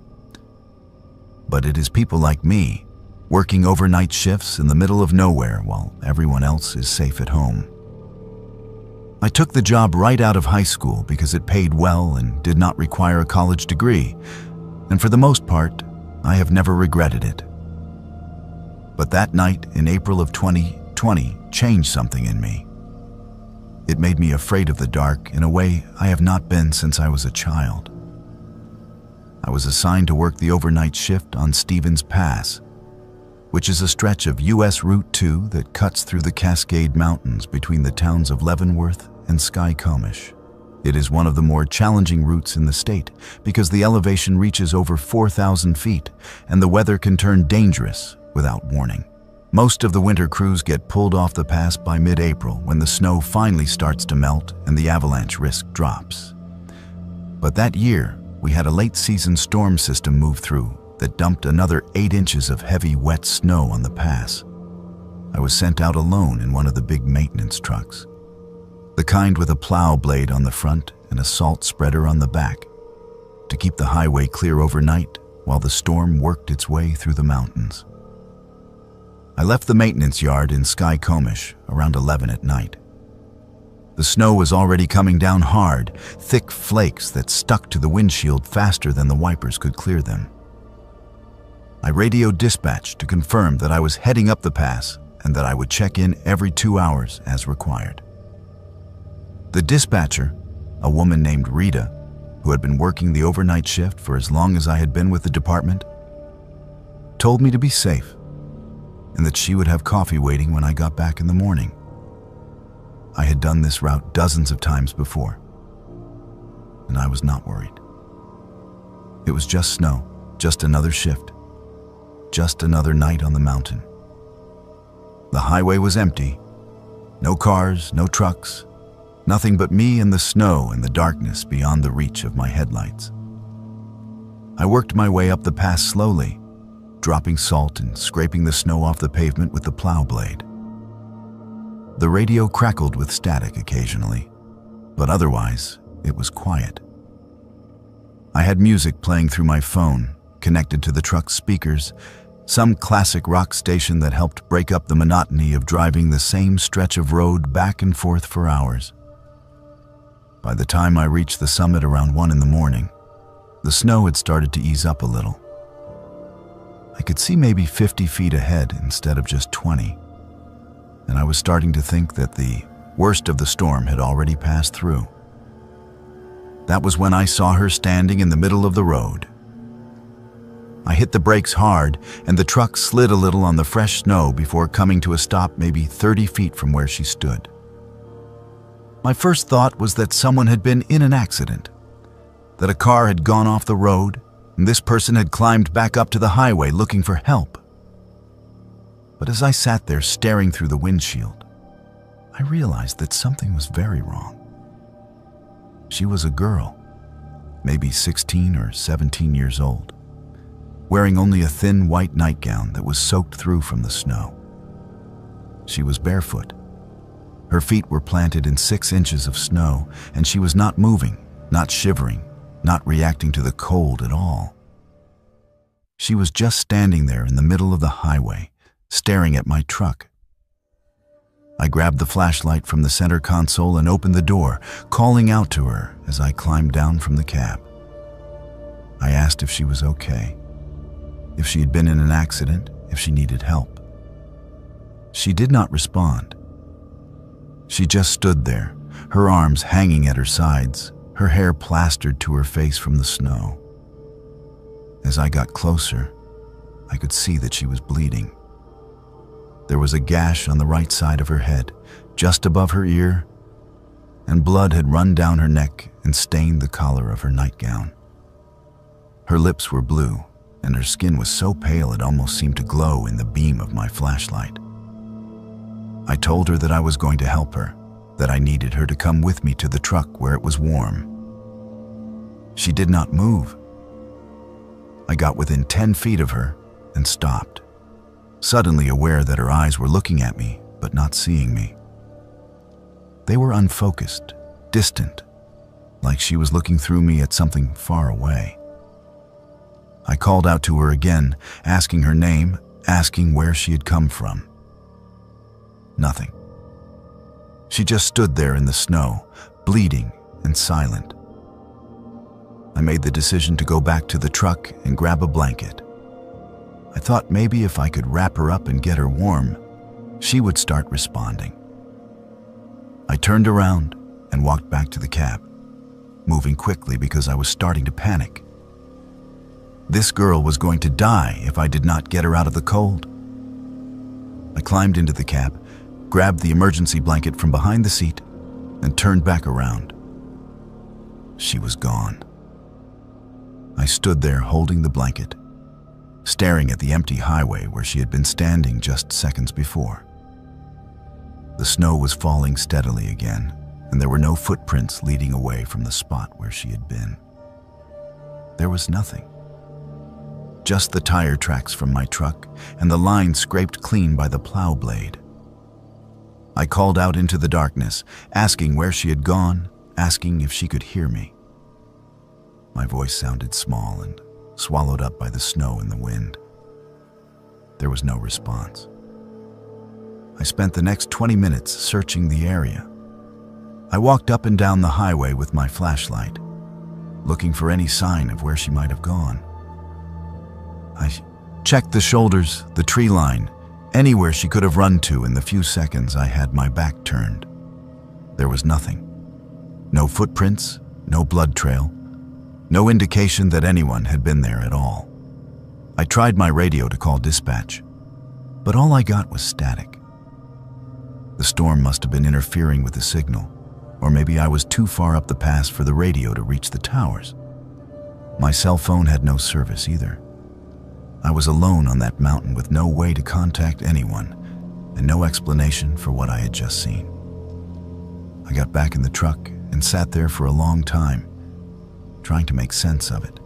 But it is people like me, working overnight shifts in the middle of nowhere while everyone else is safe at home. I took the job right out of high school because it paid well and did not require a college degree, and for the most part, I have never regretted it. But that night in April of 2020 changed something in me. It made me afraid of the dark in a way I have not been since I was a child. I was assigned to work the overnight shift on Stevens Pass, which is a stretch of US Route 2 that cuts through the Cascade Mountains between the towns of Leavenworth and Skycomish. It is one of the more challenging routes in the state because the elevation reaches over 4,000 feet and the weather can turn dangerous without warning. Most of the winter crews get pulled off the pass by mid-April when the snow finally starts to melt and the avalanche risk drops. But that year, we had a late-season storm system move through that dumped another 8 inches of heavy, wet snow on the pass. I was sent out alone in one of the big maintenance trucks, the kind with a plow blade on the front and a salt spreader on the back, to keep the highway clear overnight while the storm worked its way through the mountains. I left the maintenance yard in Skycomish around 11 at night. The snow was already coming down hard, thick flakes that stuck to the windshield faster than the wipers could clear them. I radioed dispatch to confirm that I was heading up the pass and that I would check in every 2 hours as required. The dispatcher, a woman named Rita, who had been working the overnight shift for as long as I had been with the department, told me to be safe and that she would have coffee waiting when I got back in the morning. I had done this route dozens of times before, and I was not worried. It was just snow, just another shift, just another night on the mountain. The highway was empty. No cars, no trucks, nothing but me and the snow and the darkness beyond the reach of my headlights. I worked my way up the pass slowly, dropping salt and scraping the snow off the pavement with the plow blade. The radio crackled with static occasionally, but otherwise, it was quiet. I had music playing through my phone, connected to the truck's speakers, some classic rock station that helped break up the monotony of driving the same stretch of road back and forth for hours. By the time I reached the summit around 1 in the morning, the snow had started to ease up a little. I could see maybe 50 feet ahead instead of just 20. And I was starting to think that the worst of the storm had already passed through. That was when I saw her standing in the middle of the road. I hit the brakes hard, and the truck slid a little on the fresh snow before coming to a stop maybe 30 feet from where she stood. My first thought was that someone had been in an accident, that a car had gone off the road, and this person had climbed back up to the highway looking for help. But as I sat there staring through the windshield, I realized that something was very wrong. She was a girl, maybe 16 or 17 years old. wearing only a thin white nightgown that was soaked through from the snow. She was barefoot. Her feet were planted in 6 inches of snow, and she was not moving, not shivering, not reacting to the cold at all. She was just standing there in the middle of the highway, staring at my truck. I grabbed the flashlight from the center console and opened the door, calling out to her as I climbed down from the cab. I asked if she was okay, if she had been in an accident, if she needed help. She did not respond. She just stood there, her arms hanging at her sides, her hair plastered to her face from the snow. As I got closer, I could see that she was bleeding. There was a gash on the right side of her head, just above her ear, and blood had run down her neck and stained the collar of her nightgown. Her lips were blue, and her skin was so pale it almost seemed to glow in the beam of my flashlight. I told her that I was going to help her, that I needed her to come with me to the truck where it was warm. She did not move. I got within 10 feet of her and stopped, suddenly aware that her eyes were looking at me but not seeing me. They were unfocused, distant, like she was looking through me at something far away. I called out to her again, asking her name, asking where she had come from. Nothing. She just stood there in the snow, bleeding and silent. I made the decision to go back to the truck and grab a blanket. I thought maybe if I could wrap her up and get her warm, she would start responding. I turned around and walked back to the cab, moving quickly because I was starting to panic. This girl was going to die if I did not get her out of the cold. I climbed into the cab, grabbed the emergency blanket from behind the seat, and turned back around. She was gone. I stood there holding the blanket, staring at the empty highway where she had been standing just seconds before. The snow was falling steadily again, and there were no footprints leading away from the spot where she had been. There was nothing. Just the tire tracks from my truck and the line scraped clean by the plow blade. I called out into the darkness, asking where she had gone, asking if she could hear me. My voice sounded small and swallowed up by the snow and the wind. There was no response. I spent the next 20 minutes searching the area. I walked up and down the highway with my flashlight, looking for any sign of where she might have gone. I checked the shoulders, the tree line, anywhere she could have run to in the few seconds I had my back turned. There was nothing. No footprints, no blood trail, no indication that anyone had been there at all. I tried my radio to call dispatch, but all I got was static. The storm must have been interfering with the signal, or maybe I was too far up the pass for the radio to reach the towers. My cell phone had no service either. I was alone on that mountain with no way to contact anyone and no explanation for what I had just seen. I got back in the truck and sat there for a long time, trying to make sense of it.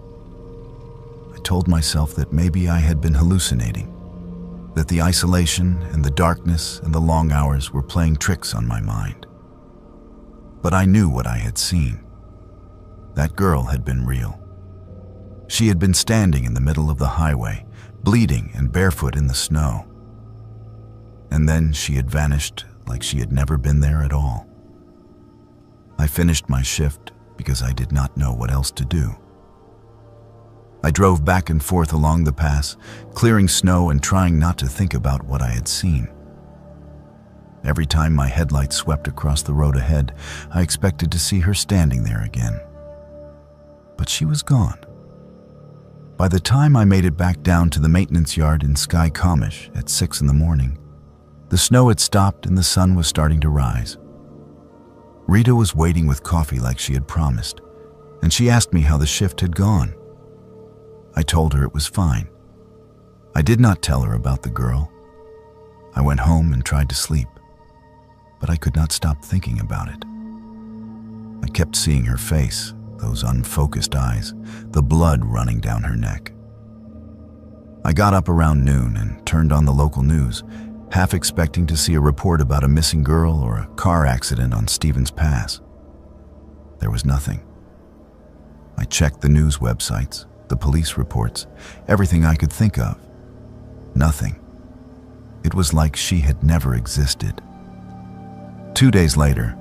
I told myself that maybe I had been hallucinating, that the isolation and the darkness and the long hours were playing tricks on my mind. But I knew what I had seen. That girl had been real. She had been standing in the middle of the highway, bleeding and barefoot in the snow. And then she had vanished like she had never been there at all. I finished my shift because I did not know what else to do. I drove back and forth along the pass, clearing snow and trying not to think about what I had seen. Every time my headlights swept across the road ahead, I expected to see her standing there again. But she was gone. By the time I made it back down to the maintenance yard in Sky Comish at 6 in the morning, the snow had stopped and the sun was starting to rise. Rita was waiting with coffee like she had promised, and she asked me how the shift had gone. I told her it was fine. I did not tell her about the girl. I went home and tried to sleep, but I could not stop thinking about it. I kept seeing her face, those unfocused eyes, the blood running down her neck. I got up around noon and turned on the local news, half expecting to see a report about a missing girl or a car accident on Stevens Pass. There was nothing. I checked the news websites, the police reports, everything I could think of. Nothing. It was like she had never existed. 2 days later,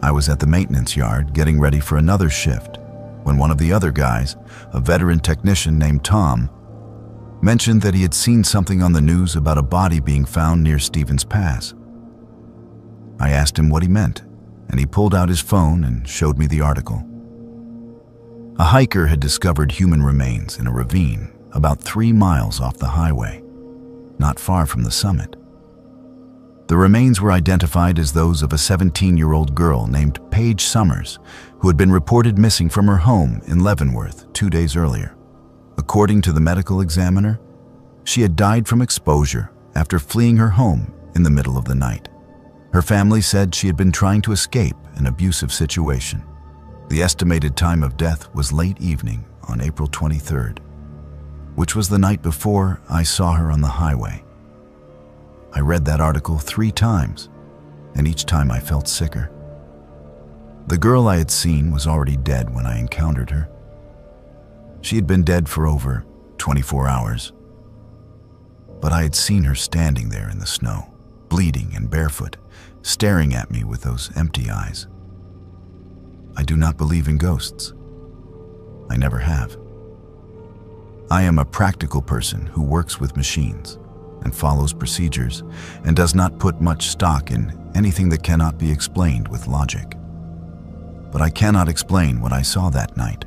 I was at the maintenance yard getting ready for another shift when one of the other guys, a veteran technician named Tom, mentioned that he had seen something on the news about a body being found near Stevens Pass. I asked him what he meant, and he pulled out his phone and showed me the article. A hiker had discovered human remains in a ravine about 3 miles off the highway, not far from the summit. The remains were identified as those of a 17-year-old girl named Paige Summers, who had been reported missing from her home in Leavenworth 2 days earlier. According to the medical examiner, she had died from exposure after fleeing her home in the middle of the night. Her family said she had been trying to escape an abusive situation. The estimated time of death was late evening on April 23rd, which was the night before I saw her on the highway. I read that article 3 times, and each time I felt sicker. The girl I had seen was already dead when I encountered her. She had been dead for over 24 hours, but I had seen her standing there in the snow, bleeding and barefoot, staring at me with those empty eyes. I do not believe in ghosts. I never have. I am a practical person who works with machines and follows procedures and does not put much stock in anything that cannot be explained with logic. But I cannot explain what I saw that night.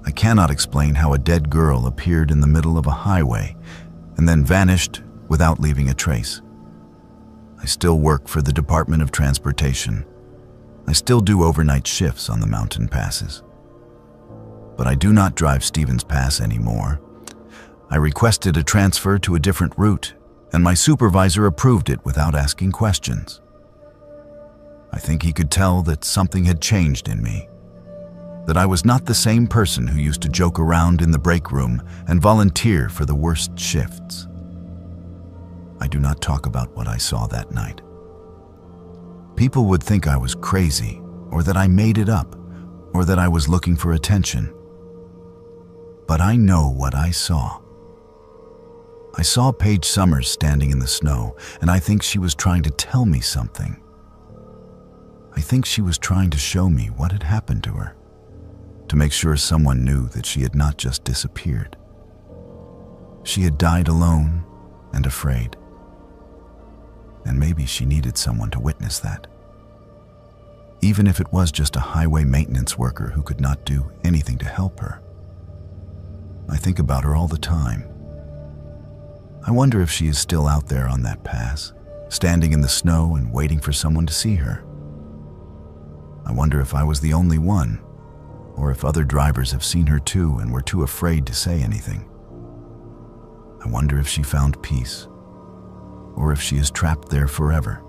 I cannot explain how a dead girl appeared in the middle of a highway and then vanished without leaving a trace. I still work for the Department of Transportation. I still do overnight shifts on the mountain passes. But I do not drive Stevens Pass anymore. I requested a transfer to a different route, and my supervisor approved it without asking questions. I think he could tell that something had changed in me, that I was not the same person who used to joke around in the break room and volunteer for the worst shifts. I do not talk about what I saw that night. People would think I was crazy, or that I made it up, or that I was looking for attention. But I know what I saw. I saw Paige Summers standing in the snow, and I think she was trying to tell me something. I think she was trying to show me what had happened to her, to make sure someone knew that she had not just disappeared. She had died alone and afraid. And maybe she needed someone to witness that. Even if it was just a highway maintenance worker who could not do anything to help her. I think about her all the time. I wonder if she is still out there on that pass, standing in the snow and waiting for someone to see her. I wonder if I was the only one, or if other drivers have seen her too and were too afraid to say anything. I wonder if she found peace, or if she is trapped there forever,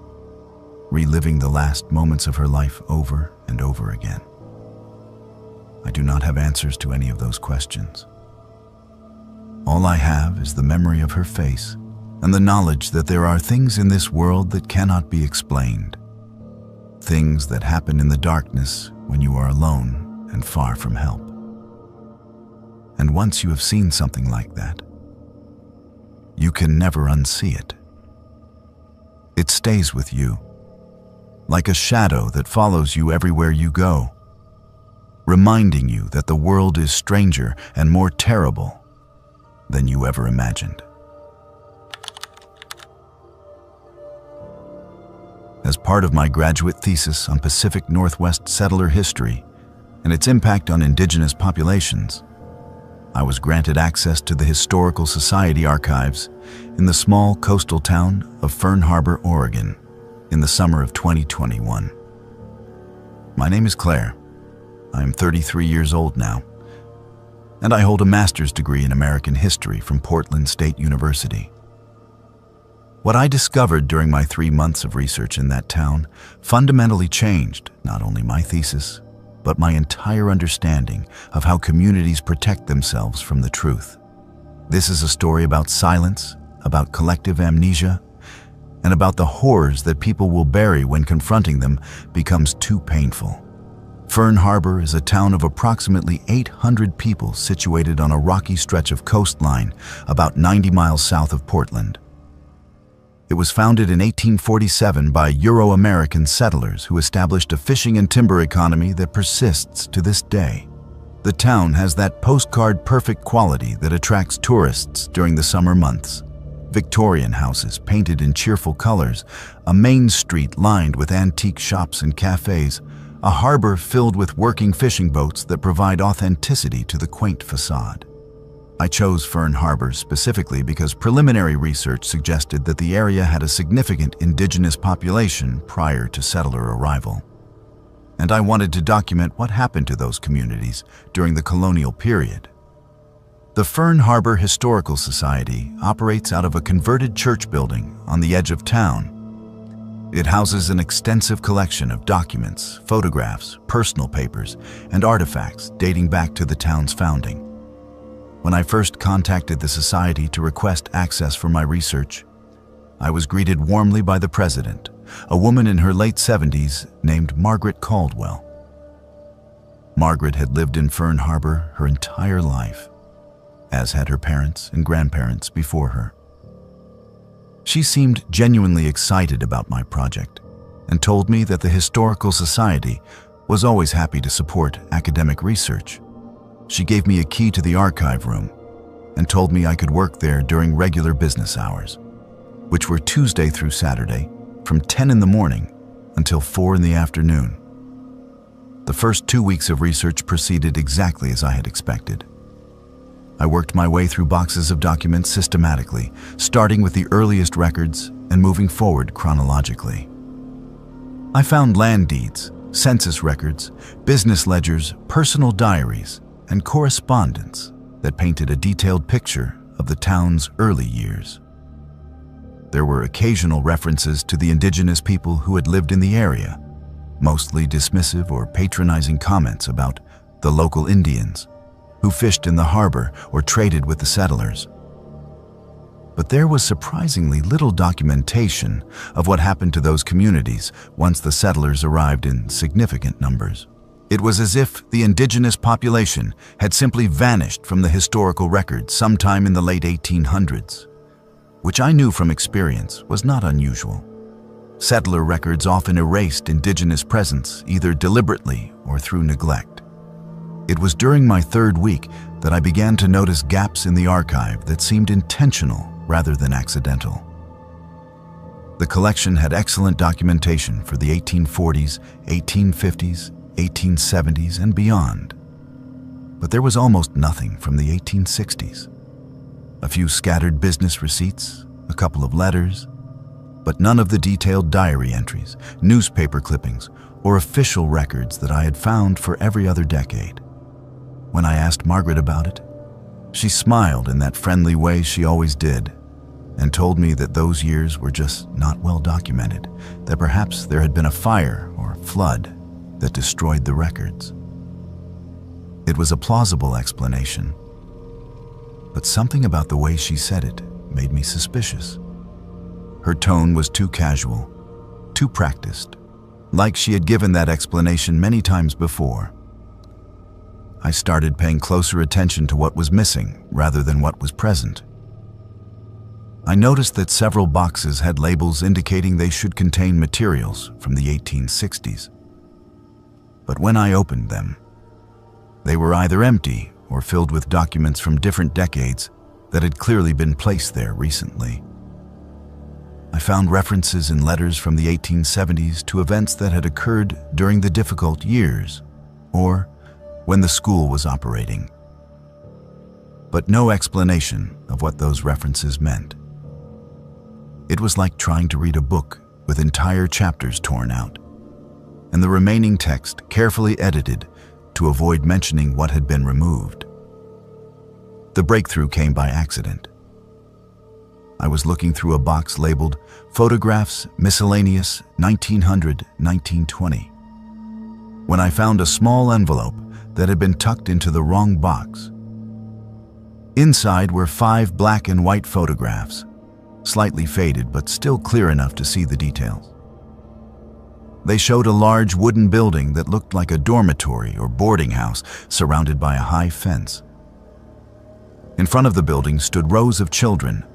reliving the last moments of her life over and over again. I do not have answers to any of those questions. All I have is the memory of her face and the knowledge that there are things in this world that cannot be explained. Things that happen in the darkness when you are alone and far from help. And once you have seen something like that, you can never unsee it. It stays with you, like a shadow that follows you everywhere you go, reminding you that the world is stranger and more terrible than you ever imagined. As part of my graduate thesis on Pacific Northwest settler history and its impact on indigenous populations, I was granted access to the Historical Society archives in the small coastal town of Fern Harbor, Oregon, in the summer of 2021. My name is Claire. I am 33 years old now, and I hold a master's degree in American history from Portland State University. What I discovered during my 3 months of research in that town fundamentally changed not only my thesis, but my entire understanding of how communities protect themselves from the truth. This is a story about silence, about collective amnesia, and about the horrors that people will bury when confronting them becomes too painful. Fern Harbor is a town of approximately 800 people situated on a rocky stretch of coastline about 90 miles south of Portland. It was founded in 1847 by Euro-American settlers who established a fishing and timber economy that persists to this day. The town has that postcard-perfect quality that attracts tourists during the summer months. Victorian houses painted in cheerful colors, a main street lined with antique shops and cafes, a harbor filled with working fishing boats that provide authenticity to the quaint facade. I chose Fern Harbor specifically because preliminary research suggested that the area had a significant indigenous population prior to settler arrival. And I wanted to document what happened to those communities during the colonial period. The Fern Harbor Historical Society operates out of a converted church building on the edge of town. It houses an extensive collection of documents, photographs, personal papers, and artifacts dating back to the town's founding. When I first contacted the society to request access for my research, I was greeted warmly by the president, a woman in her late 70s named Margaret Caldwell. Margaret had lived in Fern Harbor her entire life, as had her parents and grandparents before her. She seemed genuinely excited about my project and told me that the Historical Society was always happy to support academic research. She gave me a key to the archive room and told me I could work there during regular business hours, which were Tuesday through Saturday from 10 in the morning until 4 in the afternoon. The first 2 weeks of research proceeded exactly as I had expected. I worked my way through boxes of documents systematically, starting with the earliest records and moving forward chronologically. I found land deeds, census records, business ledgers, personal diaries, and correspondence that painted a detailed picture of the town's early years. There were occasional references to the indigenous people who had lived in the area, mostly dismissive or patronizing comments about the local Indians who fished in the harbor or traded with the settlers. But there was surprisingly little documentation of what happened to those communities once the settlers arrived in significant numbers. It was as if the indigenous population had simply vanished from the historical record sometime in the late 1800s, which I knew from experience was not unusual. Settler records often erased indigenous presence either deliberately or through neglect. It was during my third week that I began to notice gaps in the archive that seemed intentional rather than accidental. The collection had excellent documentation for the 1840s, 1850s, 1870s, and beyond. But there was almost nothing from the 1860s. A few scattered business receipts, a couple of letters, but none of the detailed diary entries, newspaper clippings, or official records that I had found for every other decade. When I asked Margaret about it, she smiled in that friendly way she always did and told me that those years were just not well documented, that perhaps there had been a fire or flood that destroyed the records. It was a plausible explanation, but something about the way she said it made me suspicious. Her tone was too casual, too practiced, like she had given that explanation many times before. I started paying closer attention to what was missing rather than what was present. I noticed that several boxes had labels indicating they should contain materials from the 1860s. But when I opened them, they were either empty or filled with documents from different decades that had clearly been placed there recently. I found references in letters from the 1870s to events that had occurred during the difficult years or when the school was operating, but no explanation of what those references meant. It was like trying to read a book with entire chapters torn out, and the remaining text carefully edited to avoid mentioning what had been removed. The breakthrough came by accident. I was looking through a box labeled Photographs Miscellaneous 1900-1920 when I found a small envelope that had been tucked into the wrong box. Inside were 5 black and white photographs, slightly faded but still clear enough to see the details. They showed a large wooden building that looked like a dormitory or boarding house surrounded by a high fence. In front of the building stood rows of children,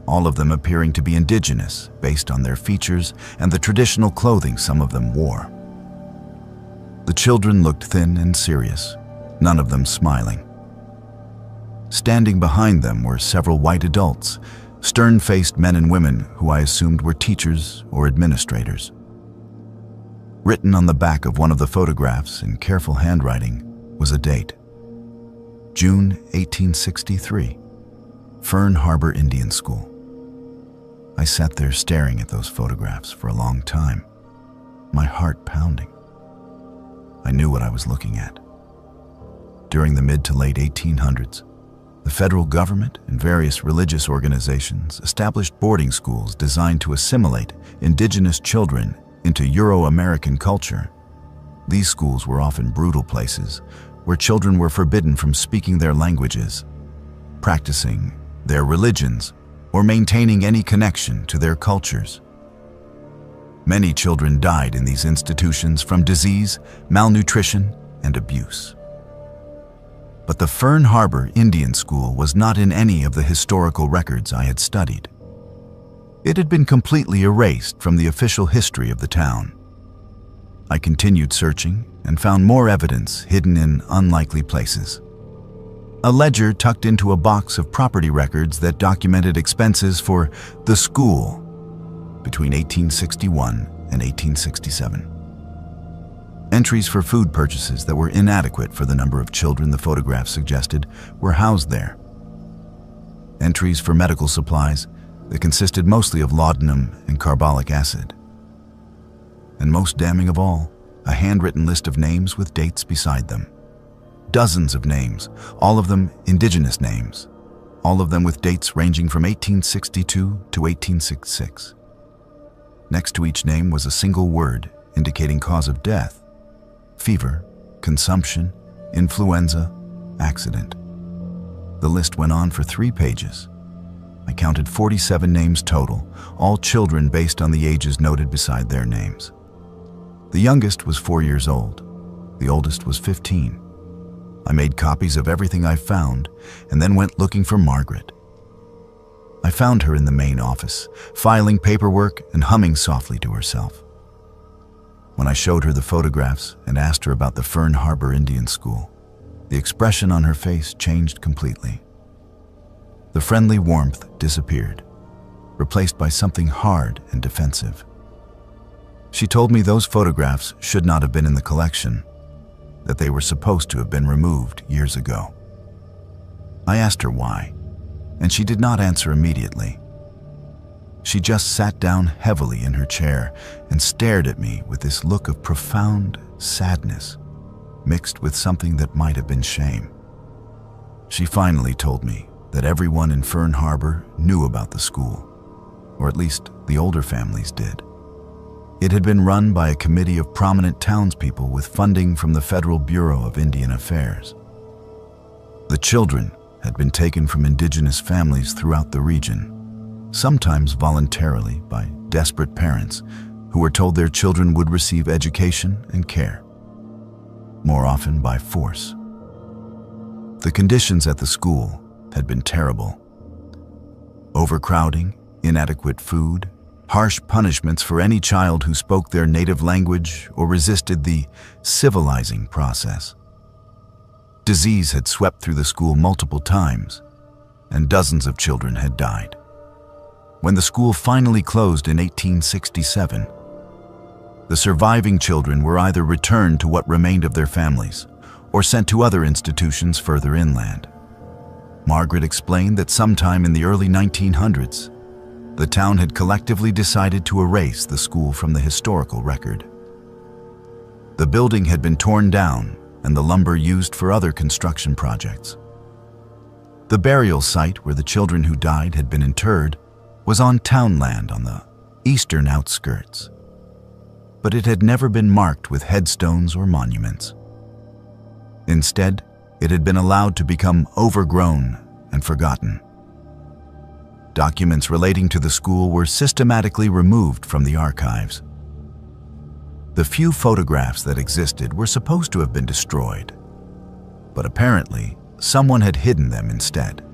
all of them appearing to be indigenous based on their features and the traditional clothing some of them wore. The children looked thin and serious, none of them smiling. Standing behind them were several white adults, stern-faced men and women who I assumed were teachers or administrators. Written on the back of one of the photographs in careful handwriting was a date: June 1863, Fern Harbor Indian School. I sat there staring at those photographs for a long time, my heart pounding. I knew what I was looking at. During the mid to late 1800s, the federal government and various religious organizations established boarding schools designed to assimilate indigenous children into Euro-American culture. These schools were often brutal places where children were forbidden from speaking their languages, practicing their religions, or maintaining any connection to their cultures. Many children died in these institutions from disease, malnutrition, and abuse. But the Fern Harbor Indian School was not in any of the historical records I had studied. It had been completely erased from the official history of the town. I continued searching and found more evidence hidden in unlikely places. A ledger tucked into a box of property records that documented expenses for the school between 1861 and 1867. Entries for food purchases that were inadequate for the number of children the photographs suggested were housed there. Entries for medical supplies that consisted mostly of laudanum and carbolic acid. And most damning of all, a handwritten list of names with dates beside them. Dozens of names, all of them indigenous names, all of them with dates ranging from 1862 to 1866. Next to each name was a single word indicating cause of death: fever, consumption, influenza, accident. The list went on for 3 pages. I counted 47 names total, all children based on the ages noted beside their names. The youngest was 4 years old. The oldest was 15. I made copies of everything I found and then went looking for Margaret. I found her in the main office, filing paperwork and humming softly to herself. When I showed her the photographs and asked her about the Fern Harbor Indian School, the expression on her face changed completely. The friendly warmth disappeared, replaced by something hard and defensive. She told me those photographs should not have been in the collection, that they were supposed to have been removed years ago. I asked her why, and she did not answer immediately. She just sat down heavily in her chair and stared at me with this look of profound sadness, mixed with something that might have been shame. She finally told me that everyone in Fern Harbor knew about the school, or at least the older families did. It had been run by a committee of prominent townspeople with funding from the Federal Bureau of Indian Affairs. The children had been taken from indigenous families throughout the region, sometimes voluntarily by desperate parents who were told their children would receive education and care, more often by force. The conditions at the school had been terrible. Overcrowding, inadequate food, harsh punishments for any child who spoke their native language or resisted the civilizing process. Disease had swept through the school multiple times, and dozens of children had died. When the school finally closed in 1867, the surviving children were either returned to what remained of their families or sent to other institutions further inland. Margaret explained that sometime in the early 1900s, the town had collectively decided to erase the school from the historical record. The building had been torn down and the lumber used for other construction projects. The burial site where the children who died had been interred was on town land on the eastern outskirts, but it had never been marked with headstones or monuments. Instead, it had been allowed to become overgrown and forgotten. Documents relating to the school were systematically removed from the archives. The few photographs that existed were supposed to have been destroyed, but apparently someone had hidden them instead.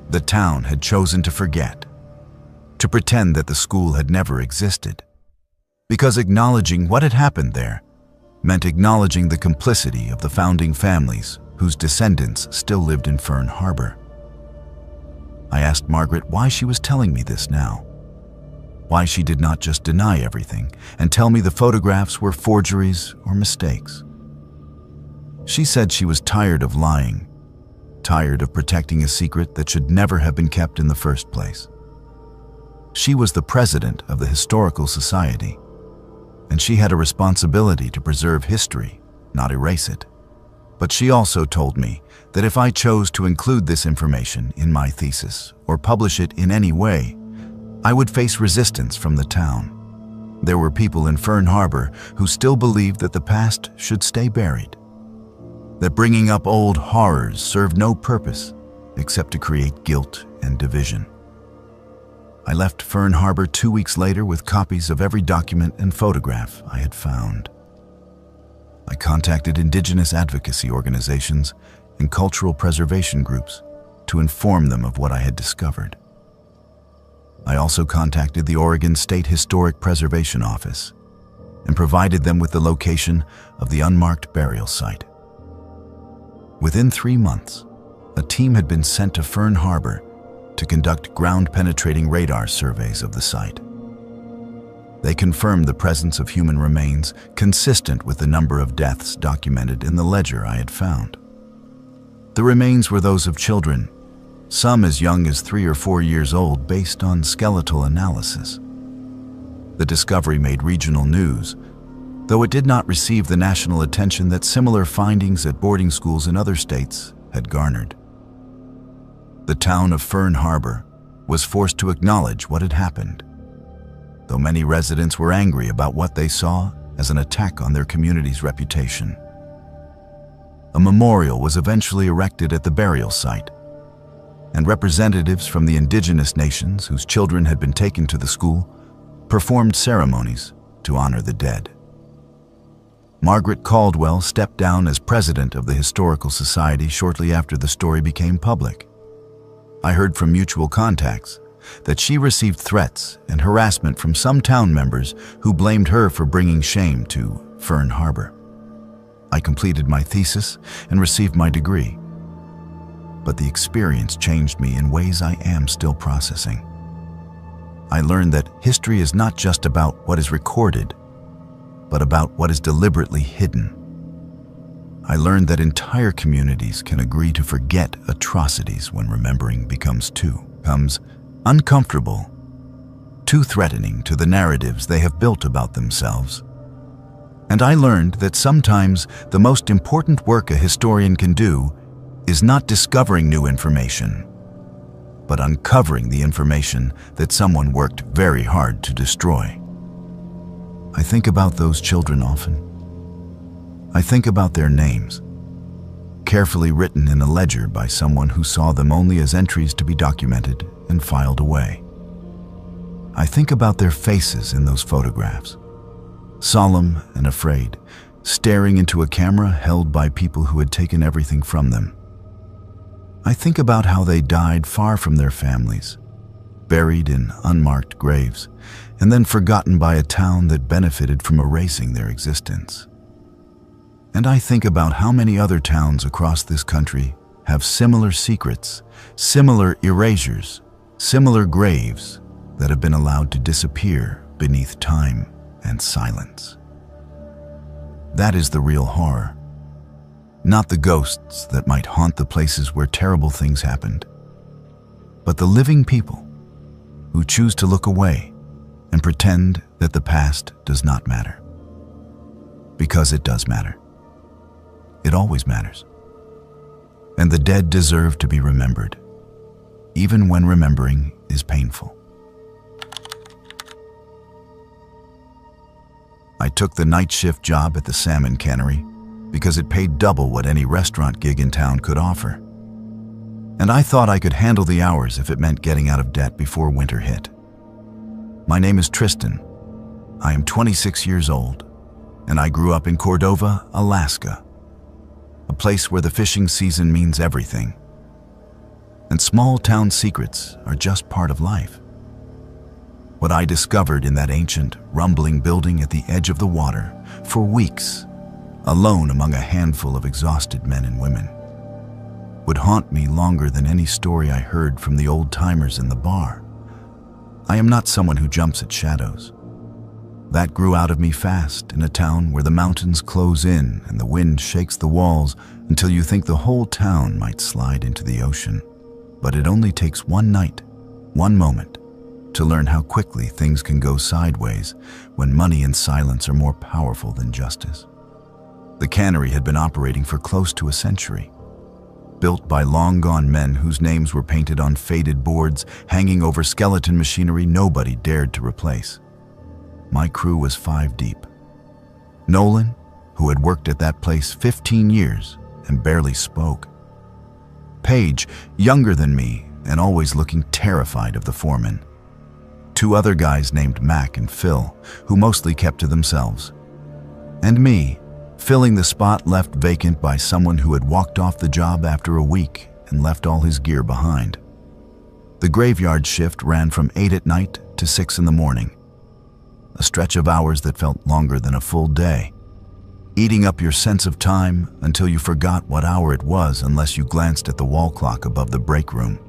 The town had chosen to forget, to pretend that the school had never existed, because acknowledging what had happened there meant acknowledging the complicity of the founding families whose descendants still lived in Fern Harbor. I asked Margaret why she was telling me this now, why she did not just deny everything and tell me the photographs were forgeries or mistakes. She said she was tired of lying, tired of protecting a secret that should never have been kept in the first place. She was the president of the Historical Society, and she had a responsibility to preserve history, not erase it. But she also told me that if I chose to include this information in my thesis or publish it in any way, I would face resistance from the town. There were people in Fern Harbor who still believed that the past should stay buried, that bringing up old horrors served no purpose except to create guilt and division. I left Fern Harbor 2 weeks later with copies of every document and photograph I had found. I contacted indigenous advocacy organizations and cultural preservation groups to inform them of what I had discovered. I also contacted the Oregon State Historic Preservation Office and provided them with the location of the unmarked burial site. Within 3 months, a team had been sent to Fern Harbor to conduct ground-penetrating radar surveys of the site. They confirmed the presence of human remains consistent with the number of deaths documented in the ledger I had found. The remains were those of children, some as young as 3 or 4 years old based on skeletal analysis. The discovery made regional news, though it did not receive the national attention that similar findings at boarding schools in other states had garnered. The town of Fern Harbor was forced to acknowledge what had happened, though many residents were angry about what they saw as an attack on their community's reputation. A memorial was eventually erected at the burial site, and representatives from the indigenous nations whose children had been taken to the school performed ceremonies to honor the dead. Margaret Caldwell stepped down as president of the Historical Society shortly after the story became public. I heard from mutual contacts that she received threats and harassment from some town members who blamed her for bringing shame to Fern Harbor. I completed my thesis and received my degree, but the experience changed me in ways I am still processing. I learned that history is not just about what is recorded, but about what is deliberately hidden. I learned that entire communities can agree to forget atrocities when remembering becomes uncomfortable, too threatening to the narratives they have built about themselves. And I learned that sometimes the most important work a historian can do is not discovering new information, but uncovering the information that someone worked very hard to destroy. I think about those children often. I think about their names, carefully written in a ledger by someone who saw them only as entries to be documented and filed away. I think about their faces in those photographs, solemn and afraid, staring into a camera held by people who had taken everything from them. I think about how they died far from their families, buried in unmarked graves, and then forgotten by a town that benefited from erasing their existence. And I think about how many other towns across this country have similar secrets, similar erasures, similar graves that have been allowed to disappear beneath time and silence. That is the real horror. Not the ghosts that might haunt the places where terrible things happened, but the living people who choose to look away and pretend that the past does not matter. Because it does matter. It always matters. And the dead deserve to be remembered, even when remembering is painful. I took the night shift job at the salmon cannery because it paid double what any restaurant gig in town could offer. And I thought I could handle the hours if it meant getting out of debt before winter hit. My name is Tristan. I am 26 years old, and I grew up in Cordova, Alaska, a place where the fishing season means everything. And small town secrets are just part of life. What I discovered in that ancient, rumbling building at the edge of the water for weeks, alone among a handful of exhausted men and women, would haunt me longer than any story I heard from the old-timers in the bar. I am not someone who jumps at shadows. That grew out of me fast in a town where the mountains close in and the wind shakes the walls until you think the whole town might slide into the ocean. But it only takes one night, one moment, to learn how quickly things can go sideways when money and silence are more powerful than justice. The cannery had been operating for close to a century, built by long-gone men whose names were painted on faded boards hanging over skeleton machinery nobody dared to replace. My crew was 5 deep. Nolan, who had worked at that place 15 years and barely spoke. Paige, younger than me and always looking terrified of the foreman. 2 other guys named Mac and Phil, who mostly kept to themselves. And me, filling the spot left vacant by someone who had walked off the job after a week and left all his gear behind. The graveyard shift ran from 8 at night to 6 in the morning, a stretch of hours that felt longer than a full day, eating up your sense of time until you forgot what hour it was unless you glanced at the wall clock above the break room.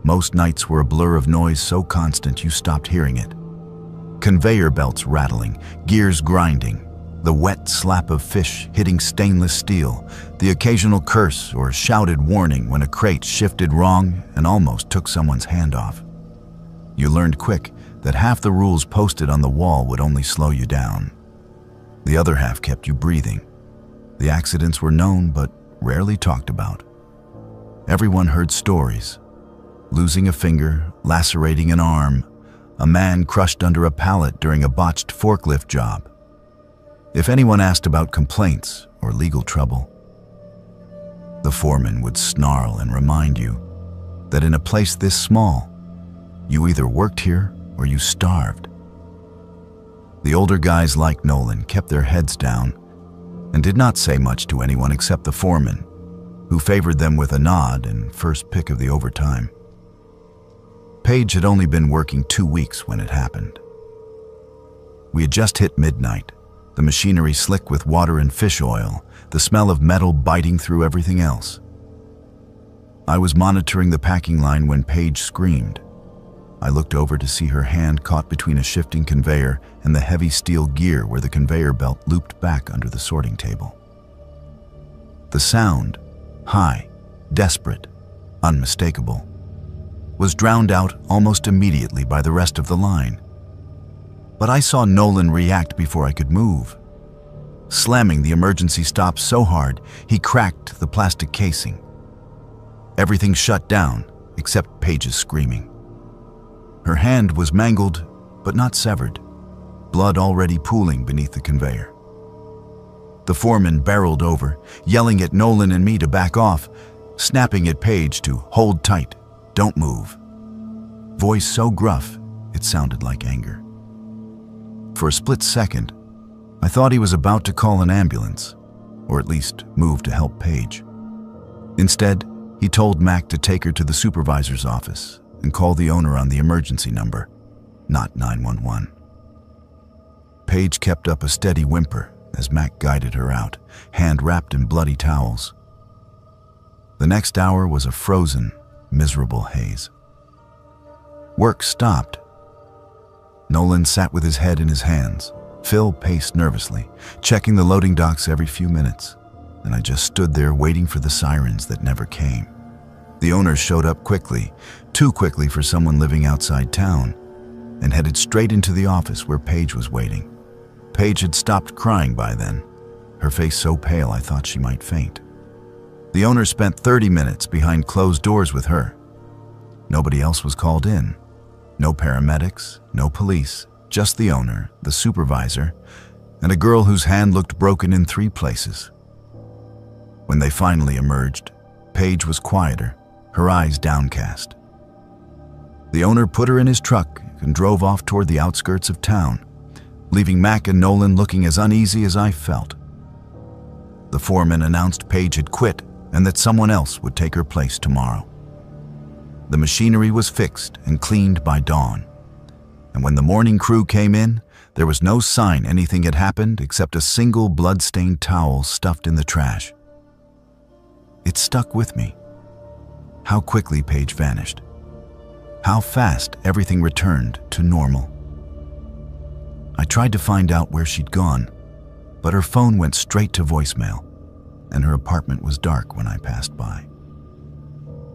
Most nights were a blur of noise so constant you stopped hearing it. Conveyor belts rattling, gears grinding, the wet slap of fish hitting stainless steel, the occasional curse or shouted warning when a crate shifted wrong and almost took someone's hand off. You learned quick that half the rules posted on the wall would only slow you down. The other half kept you breathing. The accidents were known but rarely talked about. Everyone heard stories. Losing a finger, lacerating an arm, a man crushed under a pallet during a botched forklift job. If anyone asked about complaints or legal trouble, the foreman would snarl and remind you that in a place this small, you either worked here or you starved. The older guys like Nolan kept their heads down and did not say much to anyone except the foreman, who favored them with a nod and first pick of the overtime. Paige had only been working 2 weeks when it happened. We had just hit midnight, the machinery slick with water and fish oil, the smell of metal biting through everything else. I was monitoring the packing line when Paige screamed. I looked over to see her hand caught between a shifting conveyor and the heavy steel gear where the conveyor belt looped back under the sorting table. The sound, high, desperate, unmistakable, was drowned out almost immediately by the rest of the line. But I saw Nolan react before I could move, slamming the emergency stop so hard he cracked the plastic casing. Everything shut down except Paige's screaming. Her hand was mangled but not severed, blood already pooling beneath the conveyor. The foreman barreled over, yelling at Nolan and me to back off, snapping at Paige to hold tight, don't move. Voice so gruff, it sounded like anger. For a split second, I thought he was about to call an ambulance, or at least move to help Paige. Instead, he told Mac to take her to the supervisor's office and call the owner on the emergency number, not 911. Paige kept up a steady whimper as Mac guided her out, hand wrapped in bloody towels. The next hour was a frozen, miserable haze. Work stopped. Nolan sat with his head in his hands. Phil paced nervously, checking the loading docks every few minutes, and I just stood there waiting for the sirens that never came. The owner showed up quickly, too quickly for someone living outside town, and headed straight into the office where Paige was waiting. Paige had stopped crying by then, her face so pale I thought she might faint. The owner spent 30 minutes behind closed doors with her. Nobody else was called in. No paramedics, no police, just the owner, the supervisor, and a girl whose hand looked broken in 3 places. When they finally emerged, Paige was quieter, her eyes downcast. The owner put her in his truck and drove off toward the outskirts of town, leaving Mac and Nolan looking as uneasy as I felt. The foreman announced Paige had quit and that someone else would take her place tomorrow. The machinery was fixed and cleaned by dawn, and when the morning crew came in, there was no sign anything had happened except a single blood-stained towel stuffed in the trash. It stuck with me. How quickly Paige vanished. How fast everything returned to normal. I tried to find out where she'd gone, but her phone went straight to voicemail, and her apartment was dark when I passed by.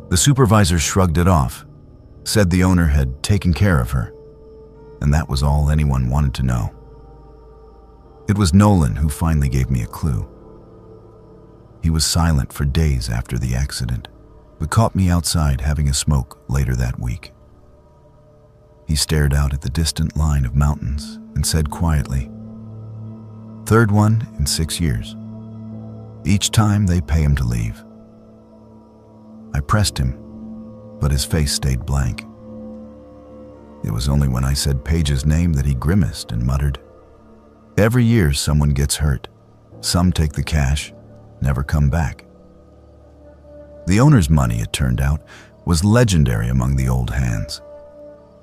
The supervisor shrugged it off, said the owner had taken care of her, and that was all anyone wanted to know. It was Nolan who finally gave me a clue. He was silent for days after the accident, but caught me outside having a smoke later that week. He stared out at the distant line of mountains and said quietly, "Third one in 6 years. Each time they pay him to leave." I pressed him, but his face stayed blank. It was only when I said Paige's name that he grimaced and muttered, "Every year someone gets hurt. Some take the cash, never come back." The owner's money, it turned out, was legendary among the old hands.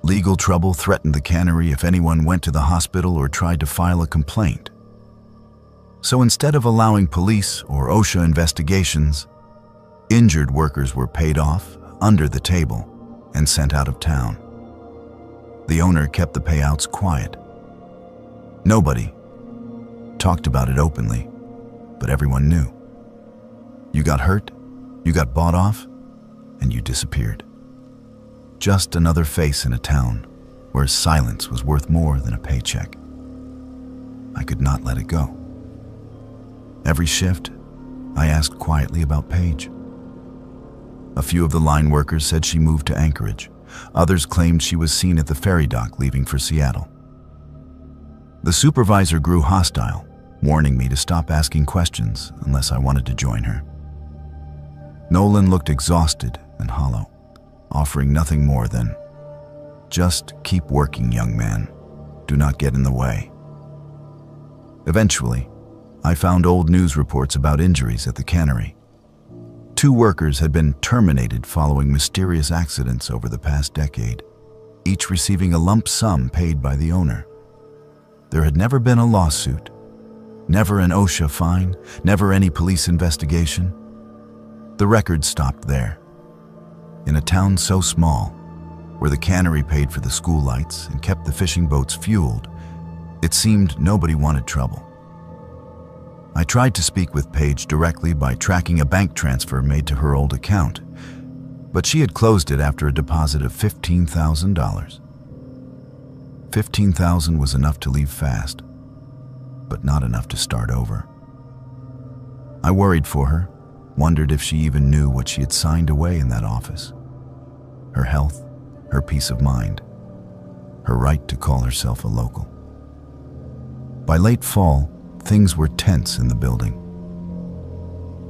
Legal trouble threatened the cannery if anyone went to the hospital or tried to file a complaint. So instead of allowing police or OSHA investigations, injured workers were paid off under the table and sent out of town. The owner kept the payouts quiet. Nobody talked about it openly, but everyone knew. You got hurt, you got bought off, and you disappeared. Just another face in a town where silence was worth more than a paycheck. I could not let it go. Every shift, I asked quietly about Paige. A few of the line workers said she moved to Anchorage. Others claimed she was seen at the ferry dock leaving for Seattle. The supervisor grew hostile, warning me to stop asking questions unless I wanted to join her. Nolan looked exhausted and hollow, offering nothing more than, "Just keep working, young man. Do not get in the way." Eventually, I found old news reports about injuries at the cannery. 2 workers had been terminated following mysterious accidents over the past decade, each receiving a lump sum paid by the owner. There had never been a lawsuit, never an OSHA fine, never any police investigation. The record stopped there. In a town so small, where the cannery paid for the school lights and kept the fishing boats fueled, it seemed nobody wanted trouble. I tried to speak with Paige directly by tracking a bank transfer made to her old account, but she had closed it after a deposit of $15,000. $15,000 was enough to leave fast, but not enough to start over. I worried for her, wondered if she even knew what she had signed away in that office. Her health, her peace of mind, her right to call herself a local. By late fall, things were tense in the building.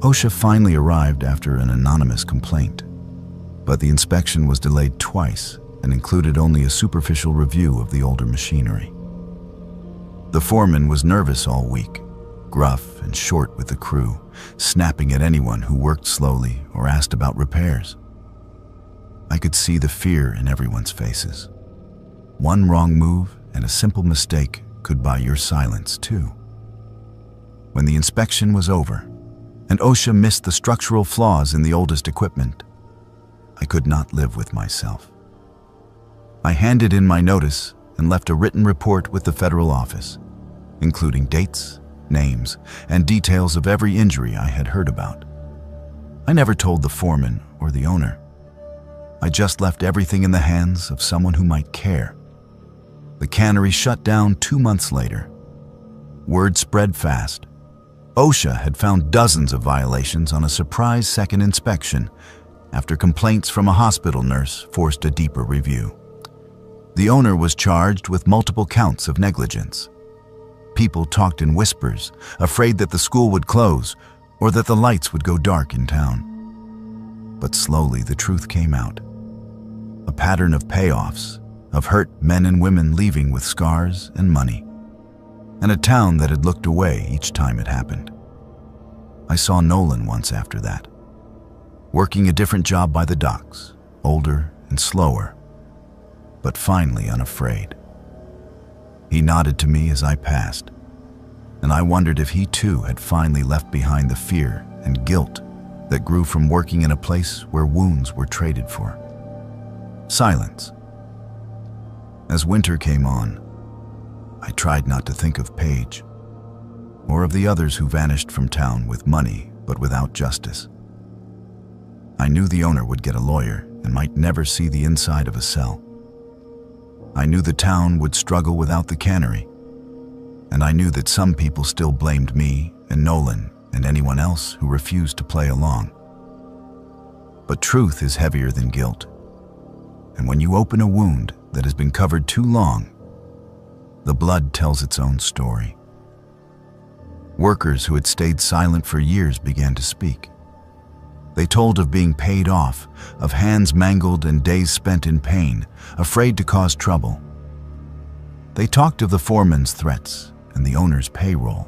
OSHA finally arrived after an anonymous complaint, but the inspection was delayed twice and included only a superficial review of the older machinery. The foreman was nervous all week, gruff and short with the crew, snapping at anyone who worked slowly or asked about repairs. I could see the fear in everyone's faces. One wrong move and a simple mistake could buy your silence too. When the inspection was over, and OSHA missed the structural flaws in the oldest equipment, I could not live with myself. I handed in my notice and left a written report with the federal office, including dates, names, and details of every injury I had heard about. I never told the foreman or the owner. I just left everything in the hands of someone who might care. The cannery shut down 2 months later. Word spread fast. OSHA had found dozens of violations on a surprise second inspection after complaints from a hospital nurse forced a deeper review. The owner was charged with multiple counts of negligence. People talked in whispers, afraid that the school would close or that the lights would go dark in town. But slowly the truth came out. A pattern of payoffs, of hurt men and women leaving with scars and money, and a town that had looked away each time it happened. I saw Nolan once after that, working a different job by the docks, older and slower, but finally unafraid. He nodded to me as I passed, and I wondered if he too had finally left behind the fear and guilt that grew from working in a place where wounds were traded for silence. As winter came on, I tried not to think of Paige, or of the others who vanished from town with money but without justice. I knew the owner would get a lawyer and might never see the inside of a cell. I knew the town would struggle without the cannery, and I knew that some people still blamed me and Nolan and anyone else who refused to play along. But truth is heavier than guilt, and when you open a wound that has been covered too long, the blood tells its own story. Workers who had stayed silent for years began to speak. They told of being paid off, of hands mangled and days spent in pain, afraid to cause trouble. They talked of the foreman's threats and the owner's payroll.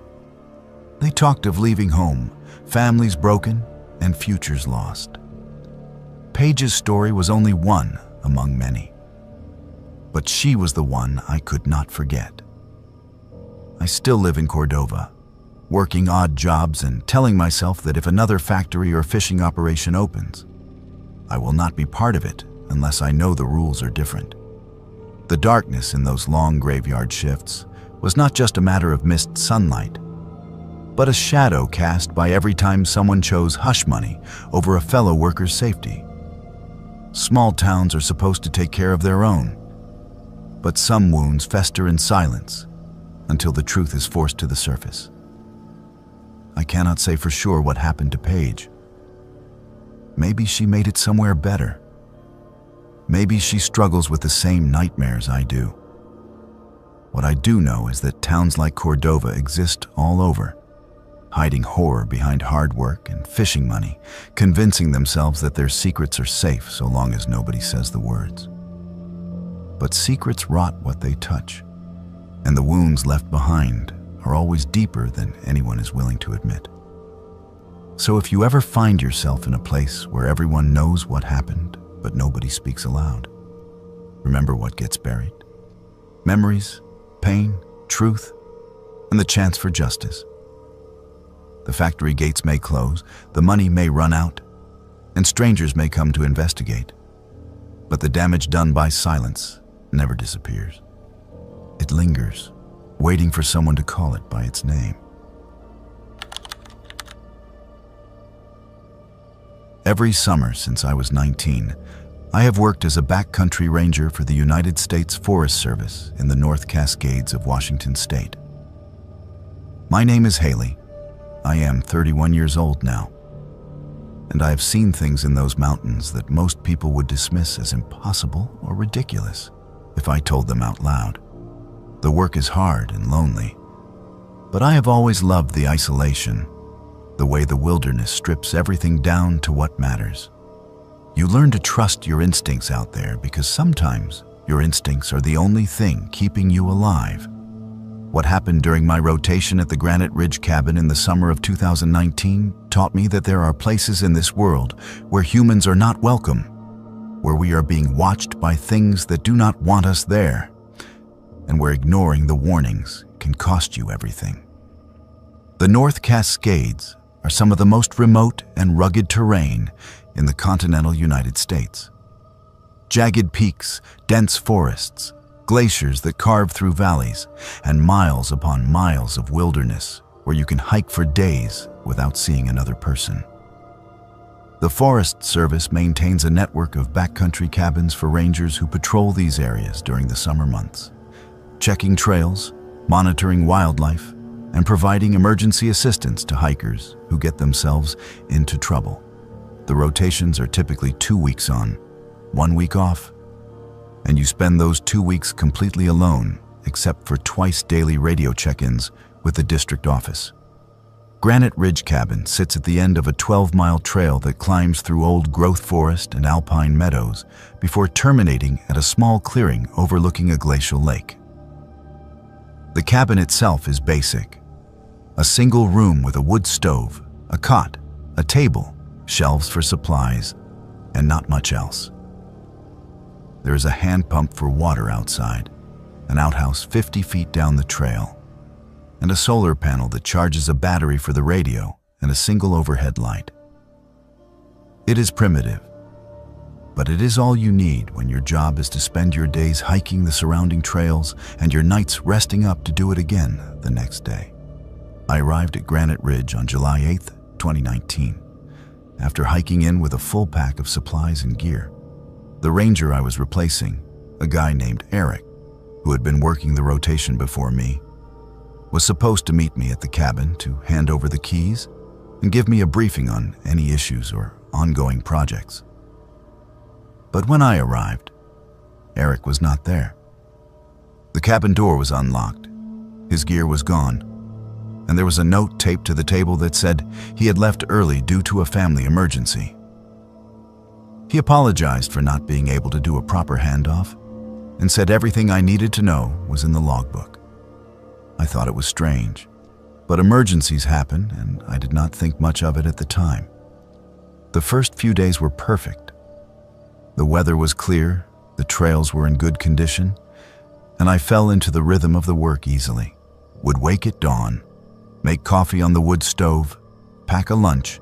They talked of leaving home, families broken, and futures lost. Paige's story was only one among many, but she was the one I could not forget. I still live in Cordova, working odd jobs and telling myself that if another factory or fishing operation opens, I will not be part of it unless I know the rules are different. The darkness in those long graveyard shifts was not just a matter of missed sunlight, but a shadow cast by every time someone chose hush money over a fellow worker's safety. Small towns are supposed to take care of their own, but some wounds fester in silence until the truth is forced to the surface. I cannot say for sure what happened to Paige. Maybe she made it somewhere better. Maybe she struggles with the same nightmares I do. What I do know is that towns like Cordova exist all over, hiding horror behind hard work and fishing money, convincing themselves that their secrets are safe so long as nobody says the words. But secrets rot what they touch, and the wounds left behind are always deeper than anyone is willing to admit. So if you ever find yourself in a place where everyone knows what happened, but nobody speaks aloud, remember what gets buried: memories, pain, truth, and the chance for justice. The factory gates may close, the money may run out, and strangers may come to investigate, but the damage done by silence never disappears. It lingers, waiting for someone to call it by its name. Every summer since I was 19, I have worked as a backcountry ranger for the United States Forest Service in the North Cascades of Washington State. My name is Haley. I am 31 years old now, and I have seen things in those mountains that most people would dismiss as impossible or ridiculous if I told them out loud. The work is hard and lonely, but I have always loved the isolation, the way the wilderness strips everything down to what matters. You learn to trust your instincts out there because sometimes your instincts are the only thing keeping you alive. What happened during my rotation at the Granite Ridge cabin in the summer of 2019 taught me that there are places in this world where humans are not welcome, where we are being watched by things that do not want us there, and where ignoring the warnings can cost you everything. The North Cascades are some of the most remote and rugged terrain in the continental United States. Jagged peaks, dense forests, glaciers that carve through valleys, and miles upon miles of wilderness where you can hike for days without seeing another person. The Forest Service maintains a network of backcountry cabins for rangers who patrol these areas during the summer months, checking trails, monitoring wildlife, and providing emergency assistance to hikers who get themselves into trouble. The rotations are typically 2 weeks on, 1 week off, and you spend those 2 weeks completely alone except for twice daily radio check-ins with the district office. Granite Ridge Cabin sits at the end of a 12-mile trail that climbs through old growth forest and alpine meadows before terminating at a small clearing overlooking a glacial lake. The cabin itself is basic. A single room with a wood stove, a cot, a table, shelves for supplies, and not much else. There is a hand pump for water outside, an outhouse 50 feet down the trail, and a solar panel that charges a battery for the radio and a single overhead light. It is primitive, but it is all you need when your job is to spend your days hiking the surrounding trails and your nights resting up to do it again the next day. I arrived at Granite Ridge on July 8th, 2019, after hiking in with a full pack of supplies and gear. The ranger I was replacing, a guy named Eric, who had been working the rotation before me, was supposed to meet me at the cabin to hand over the keys and give me a briefing on any issues or ongoing projects. But when I arrived, Eric was not there. The cabin door was unlocked, his gear was gone, and there was a note taped to the table that said he had left early due to a family emergency. He apologized for not being able to do a proper handoff and said everything I needed to know was in the logbook. I thought it was strange, but emergencies happen and I did not think much of it at the time. The first few days were perfect. The weather was clear, the trails were in good condition, and I fell into the rhythm of the work easily. Would wake at dawn, make coffee on the wood stove, pack a lunch,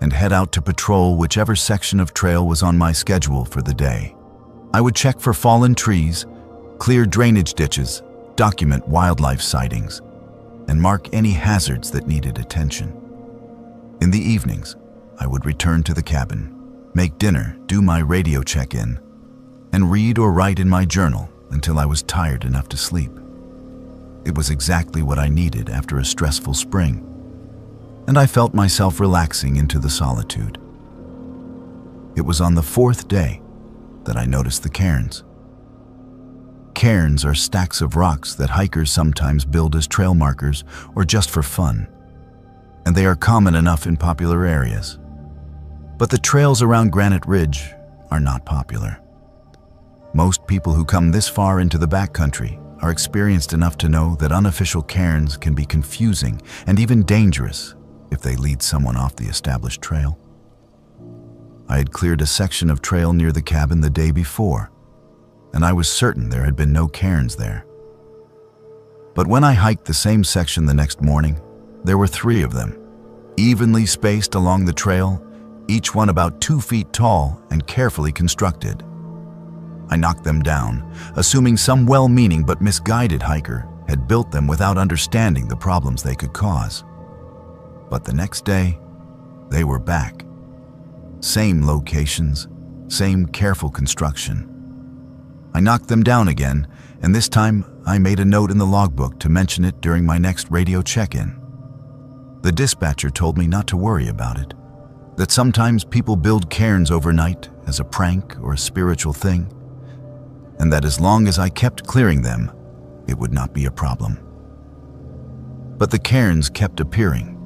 and head out to patrol whichever section of trail was on my schedule for the day. I would check for fallen trees, clear drainage ditches, document wildlife sightings, and mark any hazards that needed attention. In the evenings, I would return to the cabin, make dinner, do my radio check-in, and read or write in my journal until I was tired enough to sleep. It was exactly what I needed after a stressful spring, and I felt myself relaxing into the solitude. It was on the fourth day that I noticed the cairns. Cairns are stacks of rocks that hikers sometimes build as trail markers or just for fun, and they are common enough in popular areas. But the trails around Granite Ridge are not popular. Most people who come this far into the backcountry are experienced enough to know that unofficial cairns can be confusing and even dangerous if they lead someone off the established trail. I had cleared a section of trail near the cabin the day before, and I was certain there had been no cairns there. But when I hiked the same section the next morning, there were 3 of them, evenly spaced along the trail, each one about 2 feet tall and carefully constructed. I knocked them down, assuming some well-meaning but misguided hiker had built them without understanding the problems they could cause. But the next day, they were back. Same locations, same careful construction. I knocked them down again, and this time I made a note in the logbook to mention it during my next radio check-in. The dispatcher told me not to worry about it, that sometimes people build cairns overnight as a prank or a spiritual thing, and that as long as I kept clearing them, it would not be a problem. But the cairns kept appearing,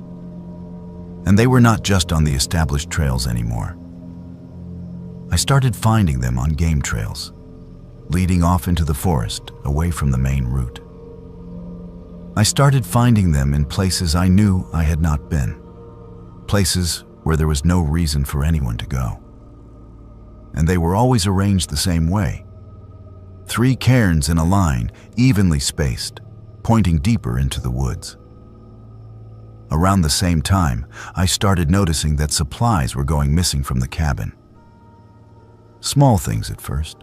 and they were not just on the established trails anymore. I started finding them on game trails, leading off into the forest, away from the main route. I started finding them in places I knew I had not been, places where there was no reason for anyone to go. And they were always arranged the same way. 3 cairns in a line, evenly spaced, pointing deeper into the woods. Around the same time, I started noticing that supplies were going missing from the cabin. Small things at first.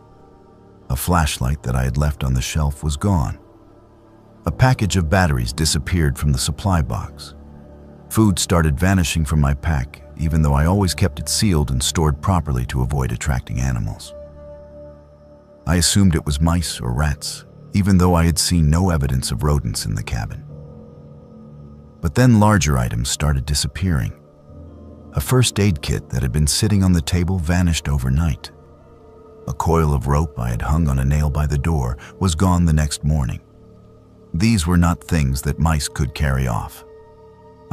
A flashlight that I had left on the shelf was gone. A package of batteries disappeared from the supply box. Food started vanishing from my pack, even though I always kept it sealed and stored properly to avoid attracting animals. I assumed it was mice or rats, even though I had seen no evidence of rodents in the cabin. But then larger items started disappearing. A first aid kit that had been sitting on the table vanished overnight. A coil of rope I had hung on a nail by the door was gone the next morning. These were not things that mice could carry off.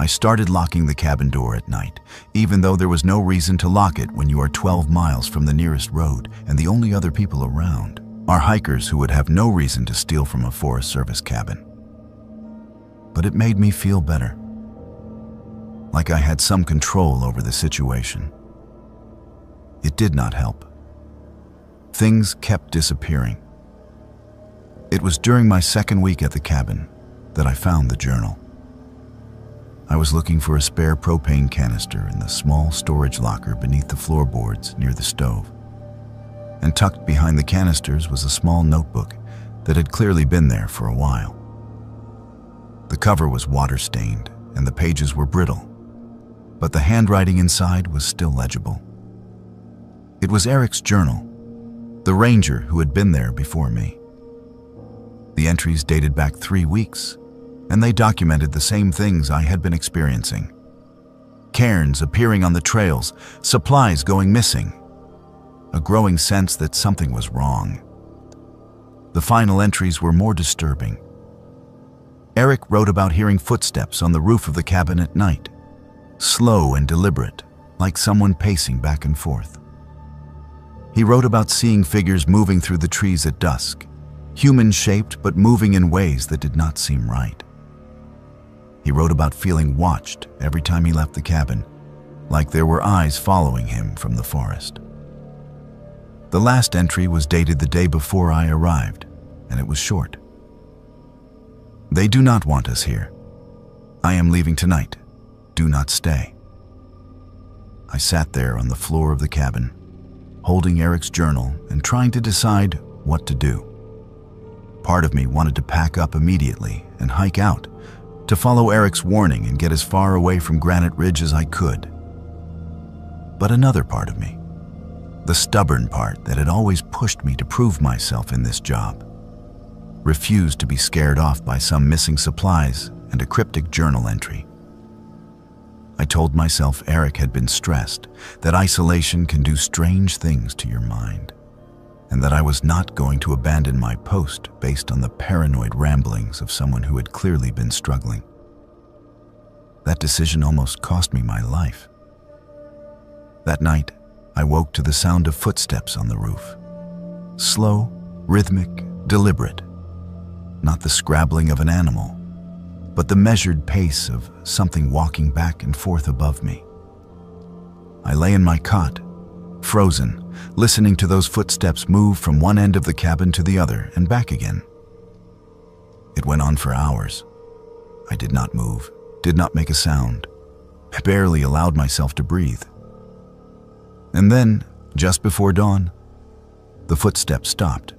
I started locking the cabin door at night, even though there was no reason to lock it when you are 12 miles from the nearest road and the only other people around are hikers who would have no reason to steal from a Forest Service cabin. But it made me feel better, like I had some control over the situation. It did not help. Things kept disappearing. It was during my second week at the cabin that I found the journal. I was looking for a spare propane canister in the small storage locker beneath the floorboards near the stove. And tucked behind the canisters was a small notebook that had clearly been there for a while. The cover was water-stained and the pages were brittle, but the handwriting inside was still legible. It was Eric's journal, the ranger who had been there before me. The entries dated back 3 weeks, and they documented the same things I had been experiencing. Cairns appearing on the trails, supplies going missing, a growing sense that something was wrong. The final entries were more disturbing. Eric wrote about hearing footsteps on the roof of the cabin at night, slow and deliberate, like someone pacing back and forth. He wrote about seeing figures moving through the trees at dusk, human-shaped but moving in ways that did not seem right. He wrote about feeling watched every time he left the cabin, like there were eyes following him from the forest. The last entry was dated the day before I arrived, and it was short. They do not want us here. I am leaving tonight. Do not stay. I sat there on the floor of the cabin, holding Eric's journal and trying to decide what to do. Part of me wanted to pack up immediately and hike out, to follow Eric's warning and get as far away from Granite Ridge as I could. But another part of me, the stubborn part that had always pushed me to prove myself in this job, refused to be scared off by some missing supplies and a cryptic journal entry. I told myself Eric had been stressed, that isolation can do strange things to your mind, and that I was not going to abandon my post based on the paranoid ramblings of someone who had clearly been struggling. That decision almost cost me my life. That night, I woke to the sound of footsteps on the roof. Slow, rhythmic, deliberate. Not the scrabbling of an animal, but the measured pace of something walking back and forth above me. I lay in my cot, frozen, listening to those footsteps move from one end of the cabin to the other and back again. It went on for hours. I did not move, did not make a sound. I barely allowed myself to breathe. And then, just before dawn, the footsteps stopped.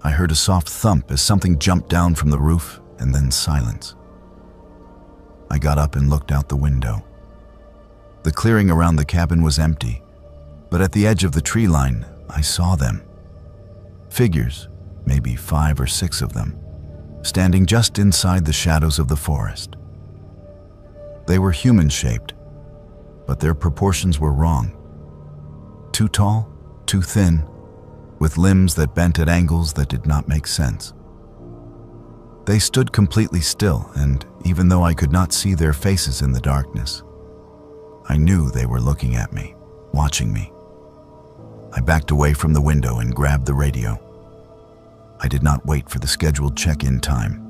I heard a soft thump as something jumped down from the roof, and then silence. I got up and looked out the window. The clearing around the cabin was empty, but at the edge of the tree line, I saw them. Figures, maybe 5 or 6 of them, standing just inside the shadows of the forest. They were human-shaped, but their proportions were wrong. Too tall, too thin, with limbs that bent at angles that did not make sense. They stood completely still, and even though I could not see their faces in the darkness, I knew they were looking at me, watching me. I backed away from the window and grabbed the radio. I did not wait for the scheduled check-in time.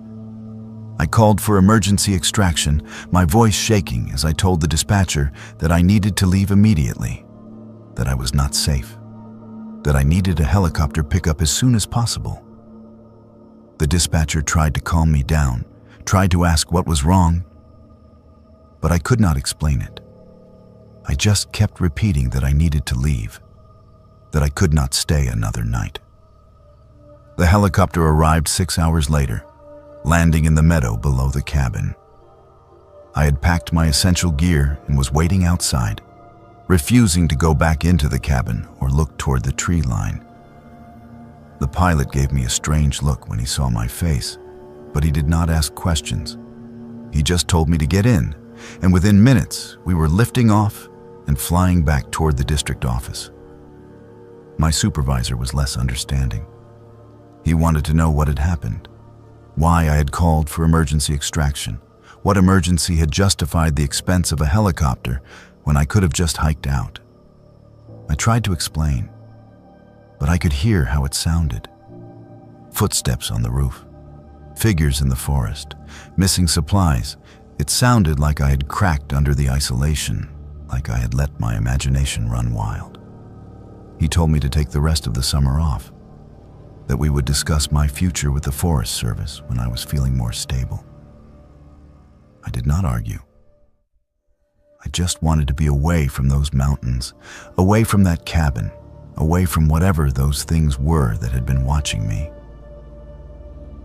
I called for emergency extraction, my voice shaking as I told the dispatcher that I needed to leave immediately, that I was not safe, that I needed a helicopter pickup as soon as possible. The dispatcher tried to calm me down, tried to ask what was wrong, but I could not explain it. I just kept repeating that I needed to leave, that I could not stay another night. The helicopter arrived 6 hours later, landing in the meadow below the cabin. I had packed my essential gear and was waiting outside, refusing to go back into the cabin or look toward the tree line. The pilot gave me a strange look when he saw my face, but he did not ask questions. He just told me to get in, and within minutes, we were lifting off and flying back toward the district office. My supervisor was less understanding. He wanted to know what had happened, why I had called for emergency extraction, What emergency had justified the expense of a helicopter when I could have just hiked out? I tried to explain, but I could hear how it sounded. Footsteps on the roof, figures in the forest, missing supplies. It sounded like I had cracked under the isolation, like I had let my imagination run wild. He told me to take the rest of the summer off, that we would discuss my future with the Forest Service when I was feeling more stable. I did not argue. I just wanted to be away from those mountains, away from that cabin, away from whatever those things were that had been watching me.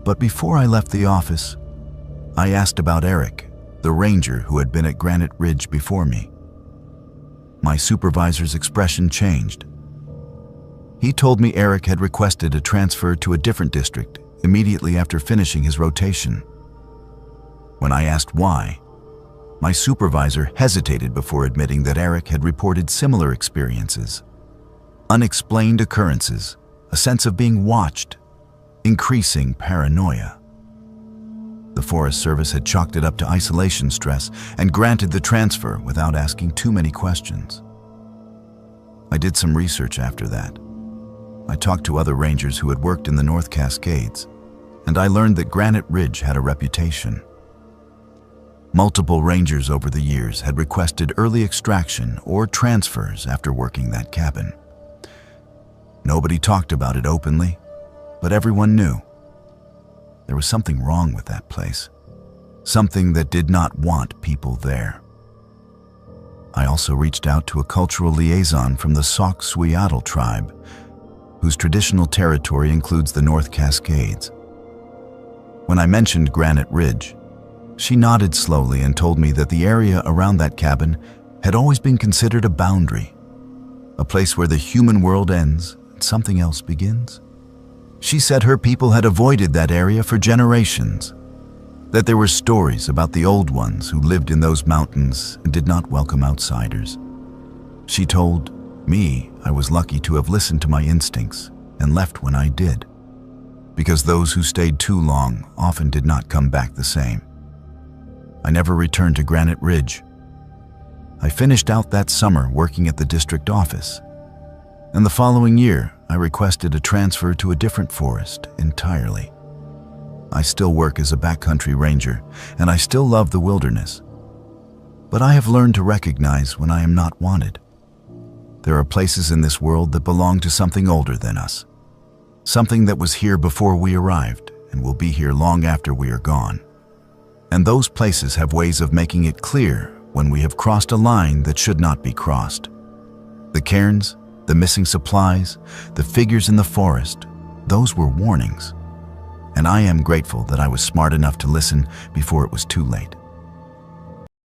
But before I left the office, I asked about Eric, the ranger who had been at Granite Ridge before me. My supervisor's expression changed. He told me Eric had requested a transfer to a different district immediately after finishing his rotation. When I asked why, my supervisor hesitated before admitting that Eric had reported similar experiences. Unexplained occurrences, a sense of being watched, increasing paranoia. The Forest Service had chalked it up to isolation stress and granted the transfer without asking too many questions. I did some research after that. I talked to other rangers who had worked in the North Cascades, and I learned that Granite Ridge had a reputation. Multiple rangers over the years had requested early extraction or transfers after working that cabin. Nobody talked about it openly, but everyone knew. There was something wrong with that place, something that did not want people there. I also reached out to a cultural liaison from the Sauk-Suiattle tribe, whose traditional territory includes the North Cascades. When I mentioned Granite Ridge, she nodded slowly and told me that the area around that cabin had always been considered a boundary, a place where the human world ends and something else begins. She said her people had avoided that area for generations, that there were stories about the old ones who lived in those mountains and did not welcome outsiders. She told me I was lucky to have listened to my instincts and left when I did, because those who stayed too long often did not come back the same. I never returned to Granite Ridge. I finished out that summer working at the district office, and the following year I requested a transfer to a different forest entirely. I still work as a backcountry ranger, and I still love the wilderness. But I have learned to recognize when I am not wanted. There are places in this world that belong to something older than us, something that was here before we arrived and will be here long after we are gone. And those places have ways of making it clear when we have crossed a line that should not be crossed. The cairns, the missing supplies, the figures in the forest, those were warnings. And I am grateful that I was smart enough to listen before it was too late.